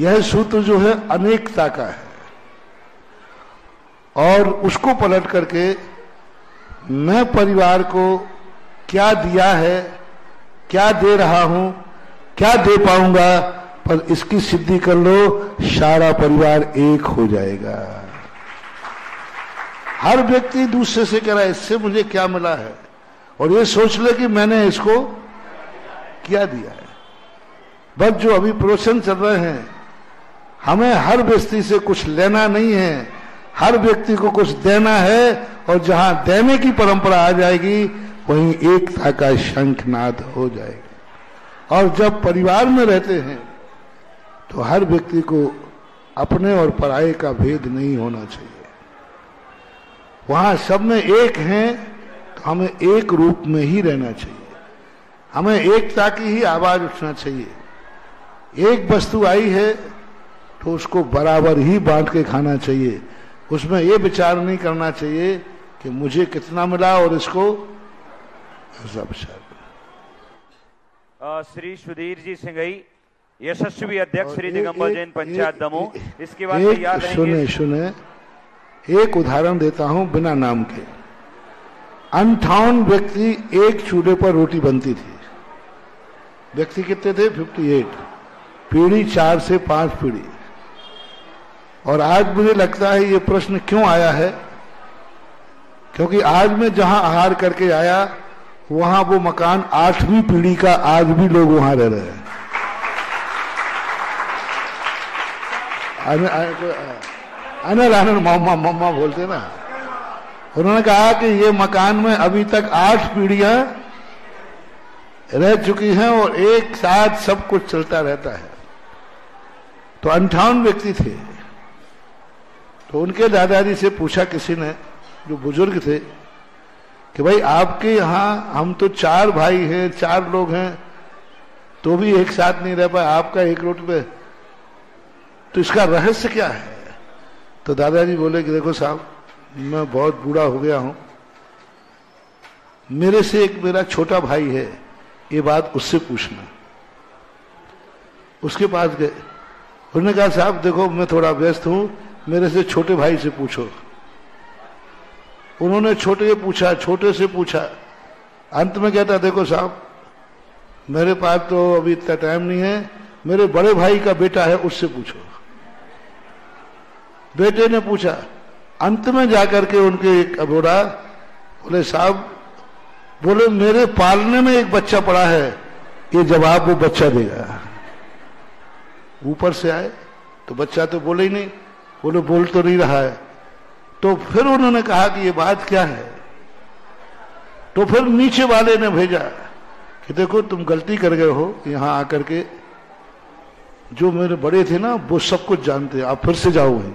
यह सूत्र जो है अनेकता का है, और उसको पलट करके मैं परिवार को क्या दिया है, क्या दे रहा हूं, क्या दे पाऊंगा, पर इसकी सिद्धि कर लो, सारा परिवार एक हो जाएगा। हर व्यक्ति दूसरे से कह रहा है इससे मुझे क्या मिला है, और ये सोच ले कि मैंने इसको क्या दिया है। बस जो अभी प्रवचन चल रहे हैं, हमें हर व्यक्ति से कुछ लेना नहीं है, हर व्यक्ति को कुछ देना है, और जहां देने की परंपरा आ जाएगी वहीं एकता का शंखनाद हो जाएगा। और जब परिवार में रहते हैं तो हर व्यक्ति को अपने और पराये का भेद नहीं होना चाहिए। वहां सब में एक हैं तो हमें एक रूप में ही रहना चाहिए। हमें एकता की ही आवाज उठना चाहिए। एक वस्तु आई है तो उसको बराबर ही बांट के खाना चाहिए। उसमें ये विचार नहीं करना चाहिए कि मुझे कितना मिला और इसको ऐसा विचार। श्री सुधीर जी सिंघई, यशस्वी अध्यक्ष श्री दिगंबर जैन पंचायत दमोह, इसके बाद सुने एक उदाहरण देता हूं बिना नाम के। 58 व्यक्ति एक चूल्हे पर रोटी बनती थी। व्यक्ति कितने थे? 58। पीढ़ी 4 से 5 पीढ़ी। और आज मुझे लगता है ये प्रश्न क्यों आया है, क्योंकि आज मैं जहां आहार करके आया वहां वो मकान 8वीं पीढ़ी का, आज भी लोग वहां रह रहे हैं। अनिल मम्मा बोलते ना, उन्होंने कहा कि ये मकान में अभी तक 8 पीढ़ियां रह चुकी हैं और एक साथ सब कुछ चलता रहता है। तो 58 व्यक्ति थे। तो उनके दादाजी से पूछा किसी ने, जो बुजुर्ग थे, कि भाई आपके यहाँ हम तो 4 भाई हैं, 4 लोग हैं, तो भी एक साथ नहीं रह पाए, आपका एक रोटी पे, तो इसका रहस्य क्या है? तो दादाजी बोले कि देखो साहब, मैं बहुत बूढ़ा हो गया हूं, मेरे से एक मेरा छोटा भाई है, ये बात उससे पूछना। उसके पास गए, उन्होंने कहा साहब देखो मैं थोड़ा व्यस्त हूं, मेरे से छोटे भाई से पूछो। उन्होंने छोटे से पूछा, अंत में कहता देखो साहब मेरे पास तो अभी इतना टाइम नहीं है, मेरे बड़े भाई का बेटा है उससे पूछो। बेटे ने पूछा, अंत में जाकर के उनके एक बोला, बोले साहब, बोले मेरे पालने में एक बच्चा पड़ा है, ये जवाब वो बच्चा देगा। ऊपर से आए तो बच्चा तो बोले ही नहीं, बोले बोल तो नहीं रहा है। तो फिर उन्होंने कहा कि ये बात क्या है? तो फिर नीचे वाले ने भेजा कि देखो तुम गलती कर गए हो, यहां आकर के जो मेरे बड़े थे ना वो सब कुछ जानते हैं, आप फिर से जाओ वहीं।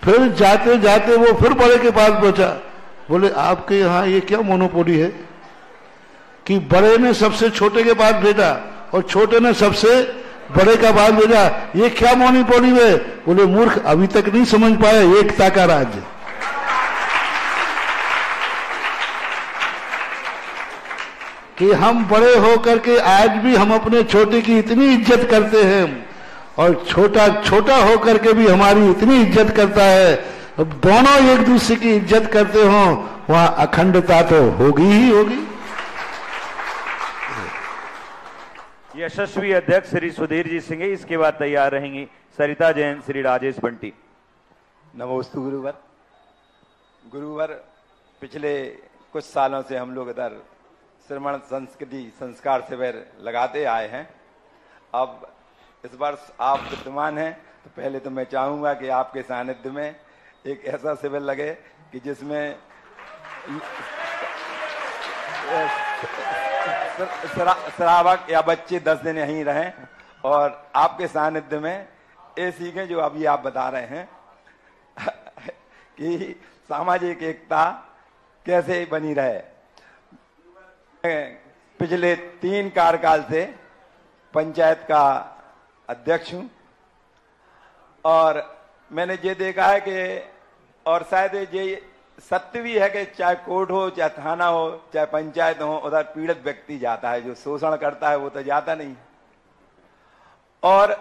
फिर जाते जाते वो फिर बड़े के पास पहुंचा, बोले आपके यहां ये क्या मोनोपोली है कि बड़े ने सबसे छोटे के पास भेजा और छोटे ने सबसे बड़े का बात भेजा, ये क्या मोनोपोली है? बोले मूर्ख, अभी तक नहीं समझ पाया एकता का राज्य। कि हम बड़े होकर के आज भी हम अपने छोटे की इतनी इज्जत करते हैं और छोटा छोटा होकर के भी हमारी इतनी इज्जत करता है। अब दोनों एक दूसरे की इज्जत करते हो, वहां अखंडता तो होगी ही होगी। यशस्वी अध्यक्ष श्री सुधीर जी सिंह, इसके बाद तैयार रहेंगी सरिता जैन, श्री राजेश बंटी। नमोस्तु गुरुवर, पिछले कुछ सालों से हम लोग इधर श्रमण संस्कृति संस्कार शिविर लगाते आए हैं। अब इस वर्ष आप विद्यमान हैं, तो पहले तो मैं चाहूंगा कि आपके सानिध्य में एक ऐसा शिविर लगे कि जिसमें श्रावक या बच्चे 10 दिन यहीं रहें और आपके सानिध्य में ये सीखें जो अभी आप बता रहे हैं कि सामाजिक एकता कैसे बनी रहे। पिछले 3 कार्यकाल से पंचायत का अध्यक्ष हूं और मैंने ये देखा है कि, और शायद ये सत्य भी है कि चाहे कोर्ट हो, चाहे थाना हो, चाहे पंचायत हो, उधर पीड़ित व्यक्ति जाता है, जो शोषण करता है वो तो जाता नहीं। और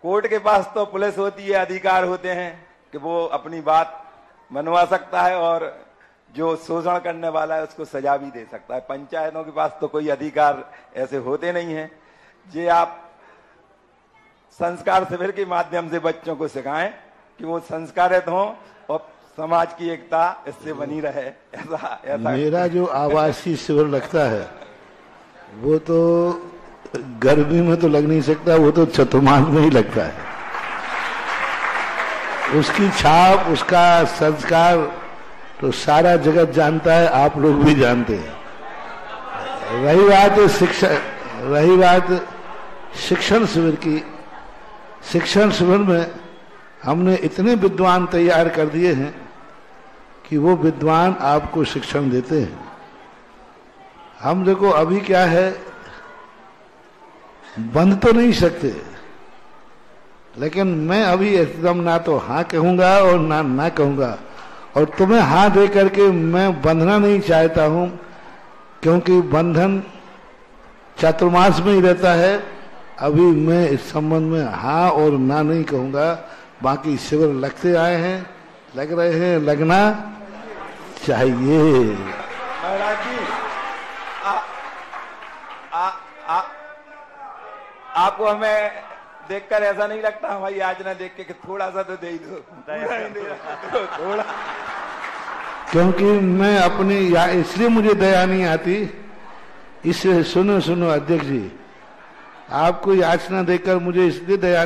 कोर्ट के पास तो पुलिस होती है, अधिकार होते हैं कि वो अपनी बात मनवा सकता है और जो शोषण करने वाला है उसको सजा भी दे सकता है। पंचायतों के पास तो कोई अधिकार ऐसे होते नहीं है। ये आप संस्कार शिविर के माध्यम से बच्चों को सिखाएं कि वो संस्कारित हों और समाज की एकता इससे बनी रहे। ऐसा मेरा जो आवासीय शिविर लगता है वो तो गर्मी में तो लग नहीं सकता, वो तो चतुर्मास में ही लगता है। उसकी छाप, उसका संस्कार तो सारा जगत जानता है, आप लोग भी जानते हैं। रही बात शिक्षण शिविर की, शिक्षण शिविर में हमने इतने विद्वान तैयार कर दिए हैं कि वो विद्वान आपको शिक्षण देते हैं। हम देखो अभी क्या है, बंद तो नहीं सकते, लेकिन मैं अभी एकदम ना तो हाँ कहूंगा और ना कहूंगा। और तुम्हें हाँ दे करके मैं बंधना नहीं चाहता हूं, क्योंकि बंधन चातुर्मास में ही रहता है। अभी मैं इस संबंध में हाँ और ना नहीं कहूंगा। बाकी शिविर लगते आए हैं, लग रहे हैं, लगना चाहिए। महाराज जी, आपको हमें देखकर ऐसा नहीं लगता हमारी याचना देख के कि थोड़ा सा तो दे ही दो, थोड़ा। क्योंकि मैं अपनी इसलिए मुझे दया नहीं आती, इसलिए सुनो अध्यक्ष जी, आपको याचना देखकर मुझे इसलिए दया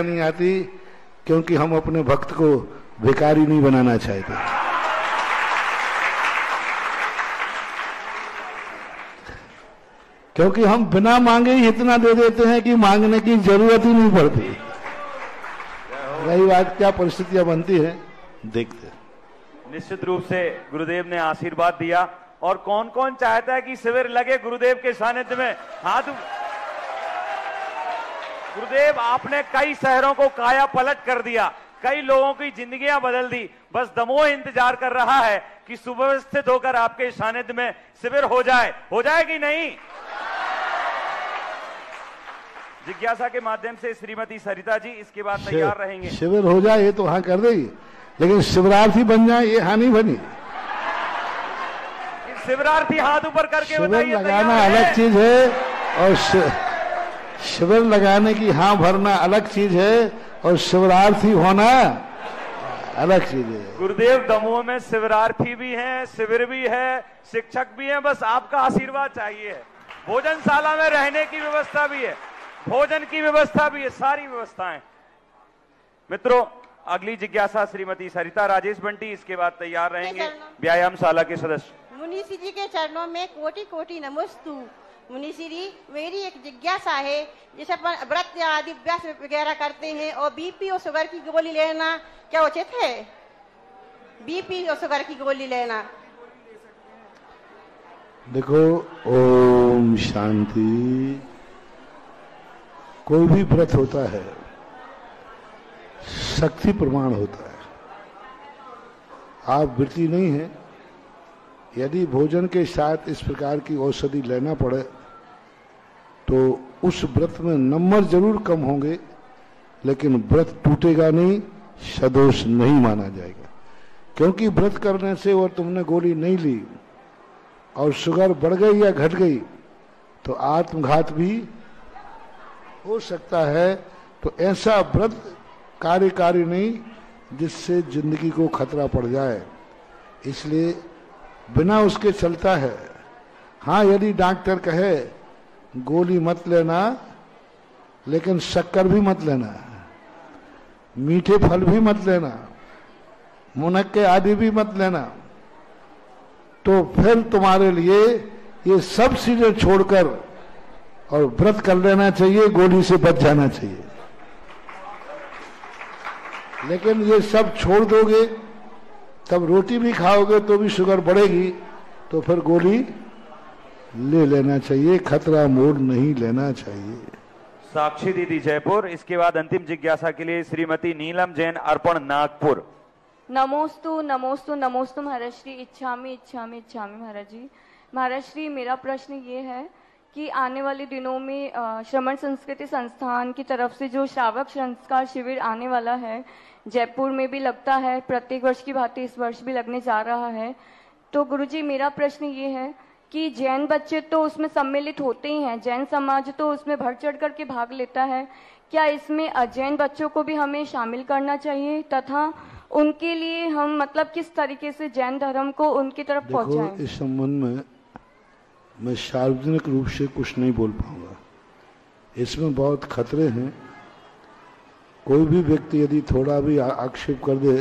नहीं आती क्योंकि हम अपने भक्त को भिखारी नहीं बनाना चाहते। क्योंकि हम बिना मांगे ही इतना दे देते हैं कि मांगने की जरूरत ही नहीं पड़ती। रही बात क्या परिस्थितियां बनती है, देखते। निश्चित रूप से गुरुदेव ने आशीर्वाद दिया, और कौन कौन चाहता है कि शिविर लगे गुरुदेव के सानिध्य में? हाथ। गुरुदेव, आपने कई शहरों को काया पलट कर दिया, कई लोगों की जिंदगियां बदल दी। बस दमोह इंतजार कर रहा है कि सुव्यवस्थित होकर आपके सानिध्य में शिविर हो जाए कि नहीं? जिज्ञासा के माध्यम से श्रीमती सरिता जी इसके बाद तैयार रहेंगे। शिविर हो जाए ये तो हाँ कर देगी, लेकिन शिविरार्थी बन जाए ये हानि बनी। शिविरार्थी हाथ ऊपर करके शिविर लगाना अलग चीज है, और शिविर लगाने की हाँ भरना अलग चीज है, और शिविरार्थी होना अलग चीज है। गुरुदेव, दमोह में शिविरार्थी भी हैं, शिविर भी है, शिक्षक भी हैं, बस आपका आशीर्वाद चाहिए। भोजनशाला में रहने की व्यवस्था भी है, भोजन की व्यवस्था भी है, सारी व्यवस्थाएं। मित्रों, अगली जिज्ञासा श्रीमती सरिता राजेश बंटी, इसके बाद तैयार रहेंगे व्यायामशाला के सदस्य। मुनीषी जी के चरणों में कोटि कोटि नमोस्तु। मुनीषी जी, मेरी एक जिज्ञासा है, जैसे अपन व्रत आदि अभ्यास वगैरह करते हैं, और बीपी और शुगर की गोली लेना क्या उचित है? बीपी और शुगर की गोली लेना। देखो, ओम शांति। कोई भी व्रत होता है शक्ति प्रमाण होता है। आप वृत्ति नहीं है, यदि भोजन के साथ इस प्रकार की औषधि लेना पड़े तो उस व्रत में नंबर जरूर कम होंगे, लेकिन व्रत टूटेगा नहीं, सदोष नहीं माना जाएगा। क्योंकि व्रत करने से और तुमने गोली नहीं ली और शुगर बढ़ गई या घट गई तो आत्मघात भी हो सकता है। तो ऐसा व्रत कार्यकारी नहीं जिससे जिंदगी को खतरा पड़ जाए, इसलिए बिना उसके चलता है। हाँ, यदि डॉक्टर कहे गोली मत लेना, लेकिन शक्कर भी मत लेना, मीठे फल भी मत लेना, मुनक्के आदि भी मत लेना, तो फिर तुम्हारे लिए ये सब चीजें छोड़कर और व्रत कर लेना चाहिए, गोली से बच जाना चाहिए। लेकिन ये सब छोड़ दोगे, तब रोटी भी खाओगे तो भी शुगर बढ़ेगी, तो फिर गोली ले लेना चाहिए, खतरा मोड़ नहीं लेना चाहिए। साक्षी दीदी जयपुर, इसके बाद अंतिम जिज्ञासा के लिए श्रीमती नीलम जैन अर्पण नागपुर। नमोस्तु नमोस्तु नमोस्तु महाराज श्री। इच्छामी महाराज जी। महाराज श्री, मेरा प्रश्न ये है कि आने वाले दिनों में श्रमण संस्कृति संस्थान की तरफ से जो श्रावक संस्कार शिविर आने वाला है, जयपुर में भी लगता है, प्रत्येक वर्ष की भांति इस वर्ष भी लगने जा रहा है। तो गुरुजी, मेरा प्रश्न ये है कि जैन बच्चे तो उसमें सम्मिलित होते ही हैं, जैन समाज तो उसमें बढ़ चढ़ करके भाग लेता है, क्या इसमें अजैन बच्चों को भी हमें शामिल करना चाहिए, तथा उनके लिए हम मतलब किस तरीके से जैन धर्म को उनकी तरफ पहुंचाएं? इस संबंध में मैं सार्वजनिक रूप से कुछ नहीं बोल पाऊंगा, इसमें बहुत खतरे हैं। कोई भी व्यक्ति यदि थोड़ा भी आक्षेप कर दे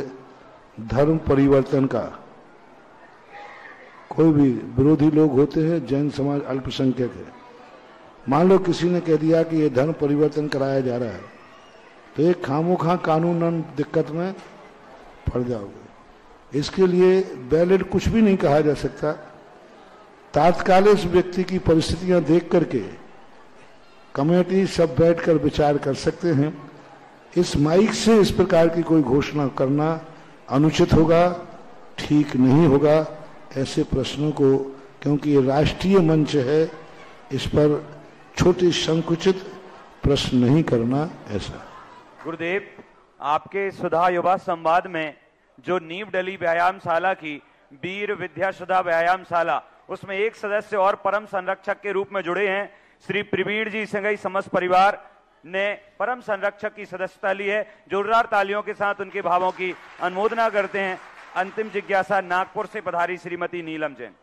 धर्म परिवर्तन का, कोई भी विरोधी लोग होते हैं, जैन समाज अल्पसंख्यक है, मान लो किसी ने कह दिया कि ये धर्म परिवर्तन कराया जा रहा है, तो एक खामोखा कानूनन दिक्कत में पड़ जाओगे। इसके लिए वैलिड कुछ भी नहीं कहा जा सकता, तात्कालिक इस व्यक्ति की परिस्थितियां देख करके कमेटी सब बैठकर विचार कर सकते हैं। इस माइक से इस प्रकार की कोई घोषणा करना अनुचित होगा, ठीक नहीं होगा। ऐसे प्रश्नों को, क्योंकि ये राष्ट्रीय मंच है, इस पर छोटे संकुचित प्रश्न नहीं करना। ऐसा गुरुदेव, आपके सुधा युवा संवाद में जो नींव डली व्यायामशाला की वीर विद्या सुधा व्यायामशाला, उसमें एक सदस्य और परम संरक्षक के रूप में जुड़े हैं। श्री प्रवीण जी संगई समस्त परिवार ने परम संरक्षक की सदस्यता ली है। जोरदार तालियों के साथ उनके भावों की अनुमोदना करते हैं। अंतिम जिज्ञासा नागपुर से पधारी श्रीमती नीलम जैन।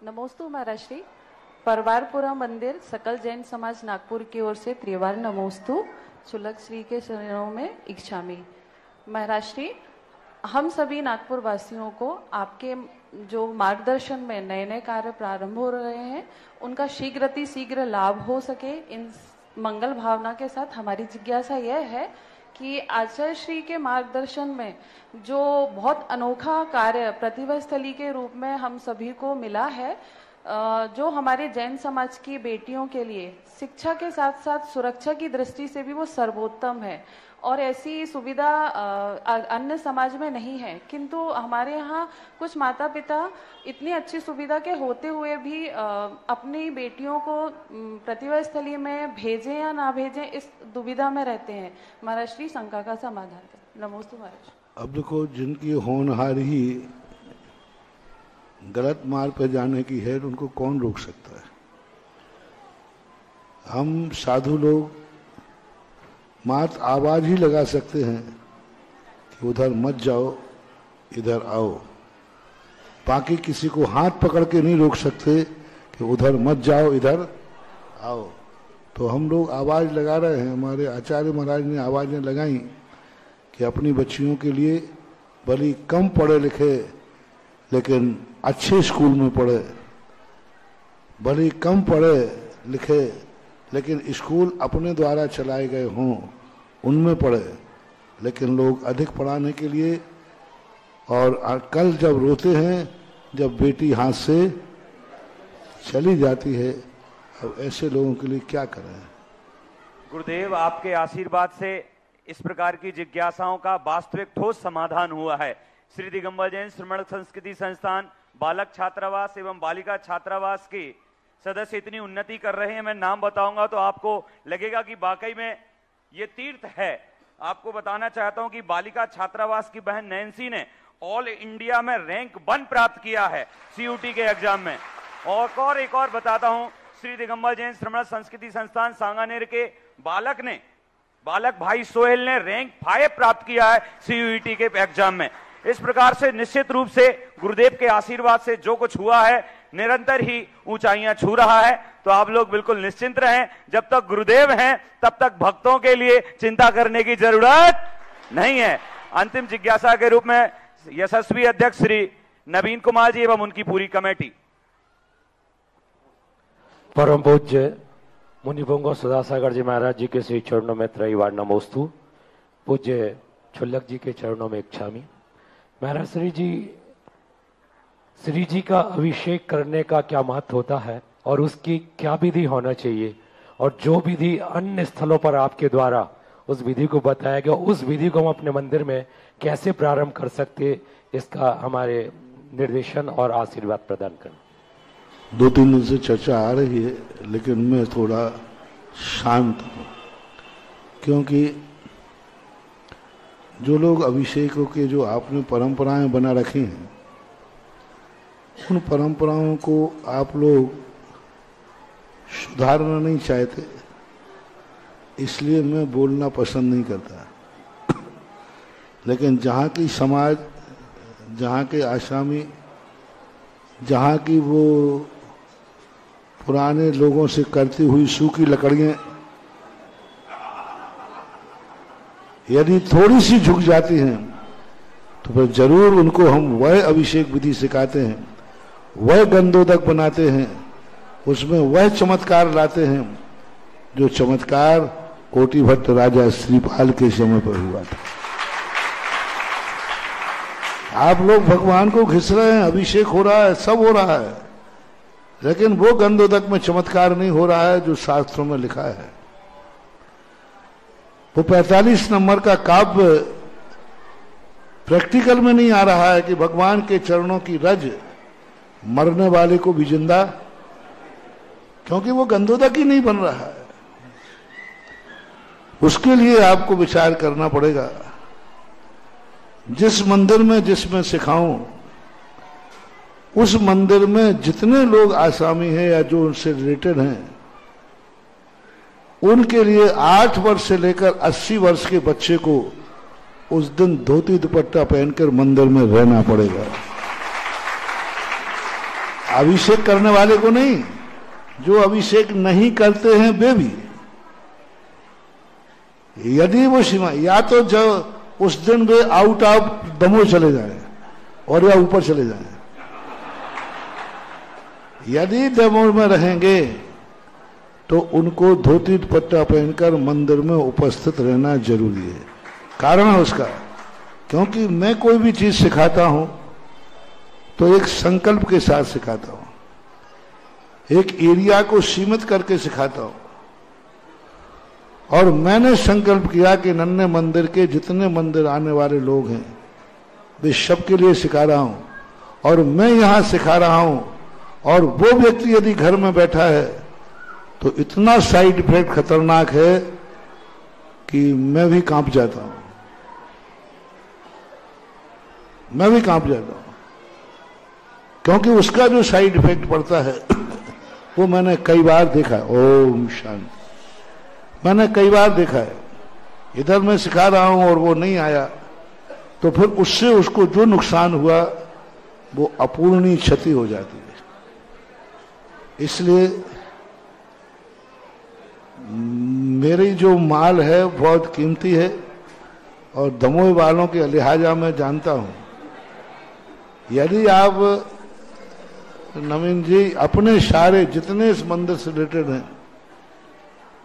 नमोस्तु महाराष्ट्री। परवारपुरा मंदिर सकल जैन समाज नागपुर की ओर से त्रिवार नमोस्तु शुल्लक श्री के चरणों में इच्छामी। महाराष्ट्री, हम सभी नागपुर वासियों को आपके जो मार्गदर्शन में नए नए कार्य प्रारंभ हो रहे हैं, उनका शीघ्र लाभ हो सके, इन मंगल भावना के साथ हमारी जिज्ञासा यह है कि आचार्य श्री के मार्गदर्शन में जो बहुत अनोखा कार्य प्रतिभा स्थली के रूप में हम सभी को मिला है, जो हमारे जैन समाज की बेटियों के लिए शिक्षा के साथ साथ सुरक्षा की दृष्टि से भी वो सर्वोत्तम है और ऐसी सुविधा अन्य समाज में नहीं है। किंतु हमारे यहाँ कुछ माता पिता इतनी अच्छी सुविधा के होते हुए भी अपनी बेटियों को प्रतिभा स्थली में भेजें या ना भेजें, इस दुविधा में रहते हैं। महाराष्ट्री शंका का समाधान करें। नमोस्तु महाराज। अब देखो, जिनकी होनहारी गलत मार्ग पर जाने की है, उनको कौन रोक सकता है। हम साधु लोग मात्र आवाज ही लगा सकते हैं कि उधर मत जाओ, इधर आओ। बाकी किसी को हाथ पकड़ के नहीं रोक सकते कि उधर मत जाओ, इधर आओ। तो हम लोग आवाज लगा रहे हैं। हमारे आचार्य महाराज ने आवाजें लगाई कि अपनी बच्चियों के लिए भले कम पढ़े लिखे लेकिन अच्छे स्कूल में पढ़े, भले कम पढ़े लिखे लेकिन स्कूल अपने द्वारा चलाए गए हों उनमें पढ़े। लेकिन लोग अधिक पढ़ाने के लिए, और कल जब रोते हैं जब बेटी हाथ से चली जाती है, अब ऐसे लोगों के लिए क्या करें। गुरुदेव, आपके आशीर्वाद से इस प्रकार की जिज्ञासाओं का वास्तविक ठोस समाधान हुआ है। श्री दिगंबर जैन श्रमण संस्कृति संस्थान बालक छात्रावास एवं बालिका छात्रावास के सदस्य इतनी उन्नति कर रहे हैं, मैं नाम बताऊंगा तो आपको लगेगा कि वाकई में ये तीर्थ है। आपको बताना चाहता हूं कि बालिका छात्रावास की बहन नैन्सी ने ऑल इंडिया में रैंक 1 प्राप्त किया है सीयूटी के एग्जाम में। और एक और बताता हूं, श्री दिगंबर जैन श्रमण संस्कृति संस्थान सांगानेर के बालक भाई सोहेल ने रैंक 5 प्राप्त किया है सीयूटी के एग्जाम में। इस प्रकार से निश्चित रूप से गुरुदेव के आशीर्वाद से जो कुछ हुआ है निरंतर ही ऊंचाइयां छू रहा है। तो आप लोग बिल्कुल निश्चिंत रहें, जब तक गुरुदेव हैं तब तक भक्तों के लिए चिंता करने की जरूरत नहीं है। अंतिम जिज्ञासा के रूप में यशस्वी अध्यक्ष श्री नवीन कुमार जी एवं उनकी पूरी कमेटी। परम पूज्य मुनिपुंगव सुधासागर जी महाराज जी के श्री चरणों में त्रैवार नमोस्तु। पूज्य छुल्लक जी के चरणों में इच्छामी। महाराज श्री जी का अभिषेक करने का क्या महत्व होता है और उसकी क्या विधि होना चाहिए, और जो विधि अन्य स्थलों पर आपके द्वारा उस विधि को बताया गया, उस विधि को हम अपने मंदिर में कैसे प्रारंभ कर सकते, इसका हमारे निर्देशन और आशीर्वाद प्रदान करें। 2-3 दिन से चर्चा आ रही है, लेकिन मैं थोड़ा शांत हूं, क्योंकि जो लोग अभिषेकों के जो आपने परंपराएं बना रखी हैं, उन परंपराओं को आप लोग सुधारना नहीं चाहते, इसलिए मैं बोलना पसंद नहीं करता। लेकिन जहाँ की समाज, जहाँ के आश्रमी, जहाँ की वो पुराने लोगों से करती हुई सूखी लकड़ियाँ यदि थोड़ी सी झुक जाती हैं, तो फिर जरूर उनको हम वह अभिषेक विधि सिखाते हैं, वह गंधोदक बनाते हैं, उसमें वह चमत्कार लाते हैं जो चमत्कार कोटि भट्ट राजा श्रीपाल के समय पर हुआ था। आप लोग भगवान को घिस रहे हैं, अभिषेक हो रहा है, सब हो रहा है, लेकिन वो गंधोदक में चमत्कार नहीं हो रहा है जो शास्त्रों में लिखा है। वो 45 नंबर का काव्य प्रैक्टिकल में नहीं आ रहा है कि भगवान के चरणों की रज मरने वाले को भी जिंदा, क्योंकि वो गंधोदक ही नहीं बन रहा है। उसके लिए आपको विचार करना पड़ेगा। जिस मंदिर में जिसमें सिखाऊं, उस मंदिर में जितने लोग आसामी हैं या जो उनसे रिलेटेड हैं, उनके लिए 8 वर्ष से लेकर 80 वर्ष के बच्चे को उस दिन धोती दुपट्टा पहनकर मंदिर में रहना पड़ेगा। अभिषेक करने वाले को नहीं, जो अभिषेक नहीं करते हैं वे भी। यदि वो सीमा, या तो जो उस दिन वे आउट ऑफ दमोह चले जाएं और या ऊपर चले जाएं। यदि दमोह में रहेंगे तो उनको धोती दुपट्टा पहनकर मंदिर में उपस्थित रहना जरूरी है। कारण है उसका, क्योंकि मैं कोई भी चीज सिखाता हूं तो एक संकल्प के साथ सिखाता हूं, एक एरिया को सीमित करके सिखाता हूं। और मैंने संकल्प किया कि नन्हे मंदिर के जितने मंदिर आने वाले लोग हैं वे सबके लिए सिखा रहा हूं, और मैं यहां सिखा रहा हूं, और वो व्यक्ति यदि घर में बैठा है तो इतना साइड इफेक्ट खतरनाक है कि मैं भी कांप जाता हूं, मैं भी कांप जाता हूं, क्योंकि उसका जो साइड इफेक्ट पड़ता है वो मैंने कई बार देखा। ओम शांति, मैंने कई बार देखा है। इधर मैं सिखा रहा हूं और वो नहीं आया तो फिर उससे उसको जो नुकसान हुआ वो अपूर्णीय क्षति हो जाती है। इसलिए मेरी जो माल है बहुत कीमती है, और दमोह वालों के लिहाजा मैं जानता हूं। यदि आप नवीन जी अपने सारे जितने इस मंदिर से रिलेटेड हैं,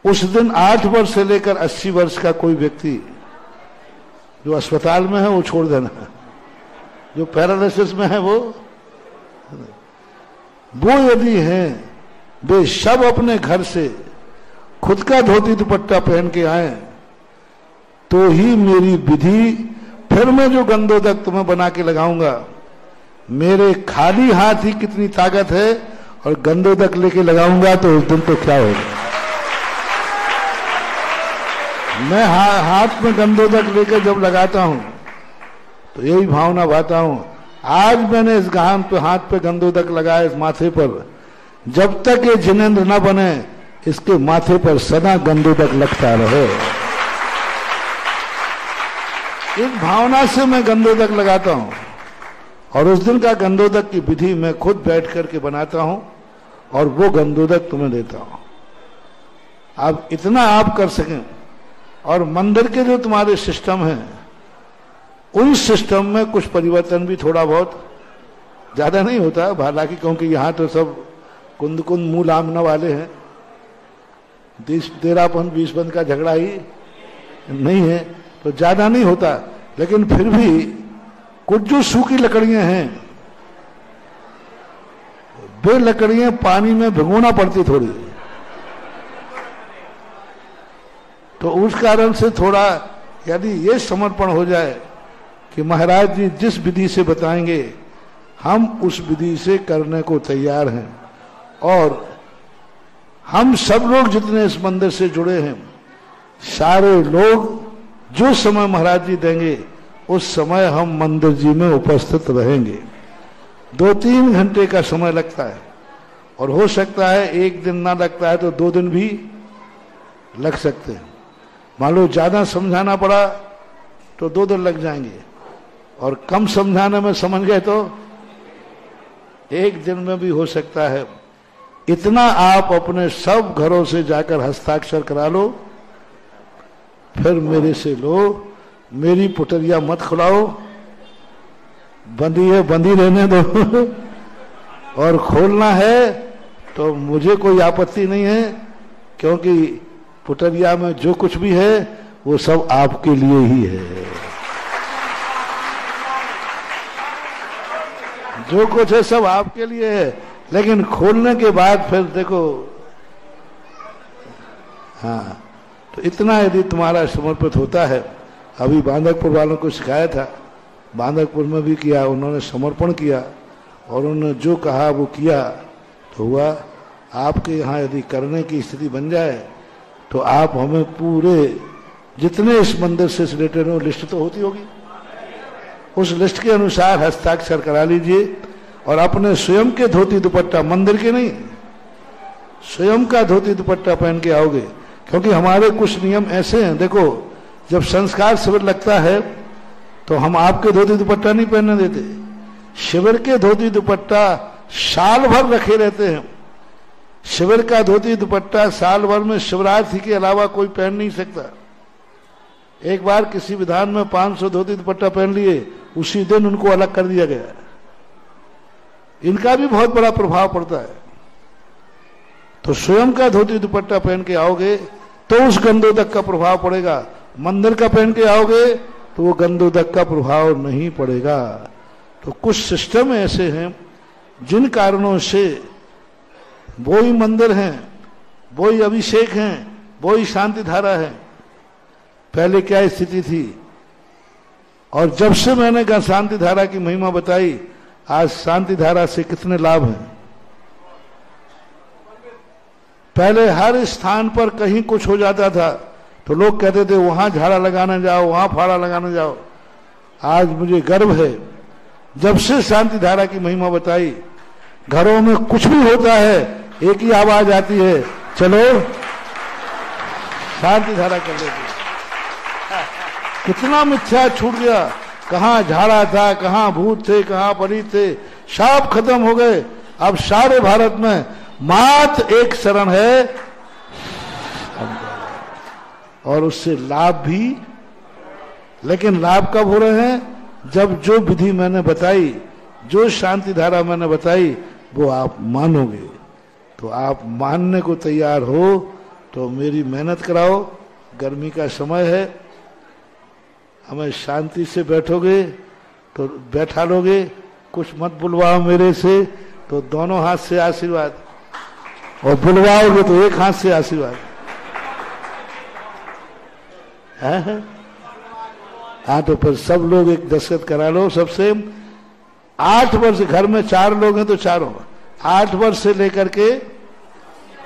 उस दिन 8 वर्ष से लेकर 80 वर्ष का कोई व्यक्ति जो अस्पताल में है वो छोड़ देना, जो पैरालिसिस में है वो यदि हैं, वे सब अपने घर से खुद का धोती दुपट्टा पहन के आए तो ही मेरी विधि, फिर मैं जो गंधोदक तुम्हें बना के लगाऊंगा, मेरे खाली हाथ ही कितनी ताकत है, और गंधोदक लेके लगाऊंगा तो उस दिन तो क्या होगा। मैं हाथ में गंधोदक लेकर जब लगाता हूं तो यही भावना भाता हूं। आज मैंने इस गान पे हाथ पे गंधोदक लगाया, इस माथे पर, जब तक ये जिनेंद्र न बने इसके माथे पर सदा गंधोदक लगता रहे। इस भावना से मैं गंधोदक लगाता हूं, और उस दिन का गंधोदक की विधि मैं खुद बैठ करके बनाता हूं, और वो गंधोदक तुम्हें देता हूं। अब इतना आप कर सकें, और मंदिर के जो तुम्हारे सिस्टम हैं उन सिस्टम में कुछ परिवर्तन भी थोड़ा बहुत, ज्यादा नहीं होता है हालांकि, क्योंकि यहाँ तो सब कुंद कुंद मूल आमना वाले हैं, 13 20 बंद का झगड़ा ही नहीं है, तो ज्यादा नहीं होता। लेकिन फिर भी कुछ जो सूखी लकड़ियां हैं वे लकड़ियां पानी में भिगोना पड़ती थोड़ी, तो उस कारण से थोड़ा यदि ये समर्पण हो जाए कि महाराज जी जिस विधि से बताएंगे हम उस विधि से करने को तैयार हैं, और हम सब लोग जितने इस मंदिर से जुड़े हैं सारे लोग जो समय महाराज जी देंगे उस समय हम मंदिर जी में उपस्थित रहेंगे। 2-3 घंटे का समय लगता है, और हो सकता है एक दिन ना लगता है तो 2 दिन भी लग सकते हैं। मान लो ज्यादा समझाना पड़ा तो 2 दिन लग जाएंगे, और कम समझाने में समझ गए तो 1 दिन में भी हो सकता है। इतना आप अपने सब घरों से जाकर हस्ताक्षर करा लो, फिर मेरे से लो, मेरी पुटरिया मत खुलाओ, बंदी है बंदी रहने दो, और खोलना है तो मुझे कोई आपत्ति नहीं है, क्योंकि पुटरिया में जो कुछ भी है वो सब आपके लिए ही है। जो कुछ है सब आपके लिए है, लेकिन खोलने के बाद फिर देखो। हाँ, तो इतना यदि तुम्हारा समर्पित होता है, अभी बांधकपुर वालों को सिखाया था, बांधकपुर में भी किया, उन्होंने समर्पण किया और उन्होंने जो कहा वो किया तो हुआ। आपके यहाँ यदि करने की स्थिति बन जाए तो आप हमें पूरे जितने इस मंदिर से रिलेटेड हो लिस्ट तो होती होगी, उस लिस्ट के अनुसार हस्ताक्षर करा लीजिए और अपने स्वयं के धोती दुपट्टा, मंदिर के नहीं, स्वयं का धोती दुपट्टा पहन के आओगे। क्योंकि हमारे कुछ नियम ऐसे हैं, देखो जब संस्कार शिविर लगता है तो हम आपके धोती दुपट्टा नहीं पहनने देते। शिविर के धोती दुपट्टा साल भर रखे रहते हैं। शिविर का धोती दुपट्टा साल भर में शिवरात्रि के अलावा कोई पहन नहीं सकता। एक बार किसी विधान में 500 धोती दुपट्टा पहन लिए, उसी दिन उनको अलग कर दिया गया। इनका भी बहुत बड़ा प्रभाव पड़ता है। तो स्वयं का धोती दुपट्टा पहन के आओगे तो उस गंधोदक का प्रभाव पड़ेगा। मंदिर का पहन के आओगे तो वो गंधोदक का प्रभाव नहीं पड़ेगा। तो कुछ सिस्टम ऐसे हैं जिन कारणों से वो ही मंदिर हैं, वो ही अभिषेक हैं, वो ही शांति धारा है। पहले क्या स्थिति थी, और जब से मैंने शांति धारा की महिमा बताई, आज शांति धारा से कितने लाभ हैं। पहले हर स्थान पर कहीं कुछ हो जाता था तो लोग कहते थे वहां झाड़ा लगाने जाओ, वहां फाड़ा लगाने जाओ। आज मुझे गर्व है, जब से शांति धारा की महिमा बताई, घरों में कुछ भी होता है एक ही आवाज आती है, चलो शांति धारा कर लेते। कितना मिथ्या छूट गया, कहां झाड़ा था, कहां भूत थे, कहां परीत थे, सब खत्म हो गए। अब सारे भारत में मात्र एक शरण है और उससे लाभ भी। लेकिन लाभ कब हो रहे हैं, जब जो विधि मैंने बताई, जो शांति धारा मैंने बताई, वो आप मानोगे। तो आप मानने को तैयार हो तो मेरी मेहनत कराओ। गर्मी का समय है, हमें शांति से बैठोगे तो बैठा लोगे, कुछ मत बुलवाओ मेरे से तो दोनों हाथ से आशीर्वाद, और बुलवाओगे तो एक हाथ से आशीर्वाद। हाँ, तो फिर सब लोग एक दस्तखत करा लो सबसे। 8 वर्ष, घर में 4 लोग हैं तो चारों, 8 वर्ष से लेकर के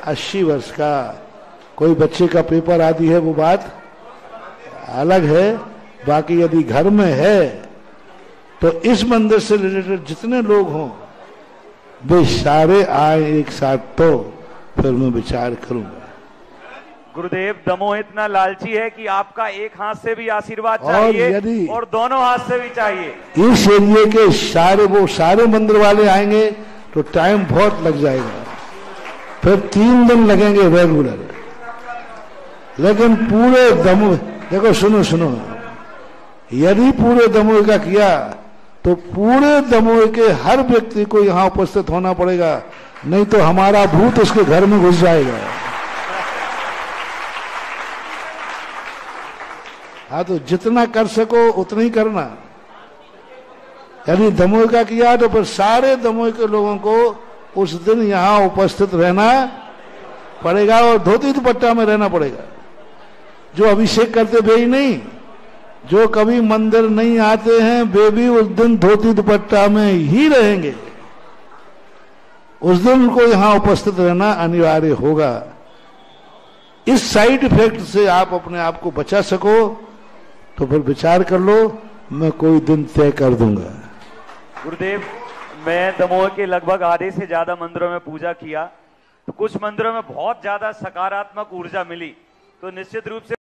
80 वर्ष का। कोई बच्चे का पेपर आदि है वो बात अलग है, बाकी यदि घर में है तो इस मंदिर से रिलेटेड जितने लोग हों वे सारे आए एक साथ, तो फिर मैं विचार करूंगा। गुरुदेव, दमोह इतना लालची है कि आपका एक हाथ से भी आशीर्वाद चाहिए और दोनों हाथ से भी चाहिए। इस एरिए के सारे मंदिर वाले आएंगे तो टाइम बहुत लग जाएगा, फिर 3 दिन लगेंगे रेगुलर। लेकिन पूरे दमोह, देखो सुनो, यदि पूरे दमोह का किया तो पूरे दमोह के हर व्यक्ति को यहाँ उपस्थित होना पड़ेगा, नहीं तो हमारा भूत उसके घर में घुस जाएगा। हाँ, तो जितना कर सको उतना ही करना। यदि दमोह का किया तो फिर सारे दमोह के लोगों को उस दिन यहाँ उपस्थित रहना पड़ेगा और धोती दुपट्टा में रहना पड़ेगा। जो अभिषेक करते वे ही नहीं, जो कभी मंदिर नहीं आते हैं वे भी उस दिन धोती दुपट्टा में ही रहेंगे। उस दिन उनको यहाँ उपस्थित रहना अनिवार्य होगा। इस साइड इफेक्ट से आप अपने आप को बचा सको तो फिर विचार कर लो, मैं कोई दिन तय कर दूंगा। गुरुदेव, मैं दमोह के लगभग आधे से ज्यादा मंदिरों में पूजा किया, तो कुछ मंदिरों में बहुत ज्यादा सकारात्मक ऊर्जा मिली, तो निश्चित रूप से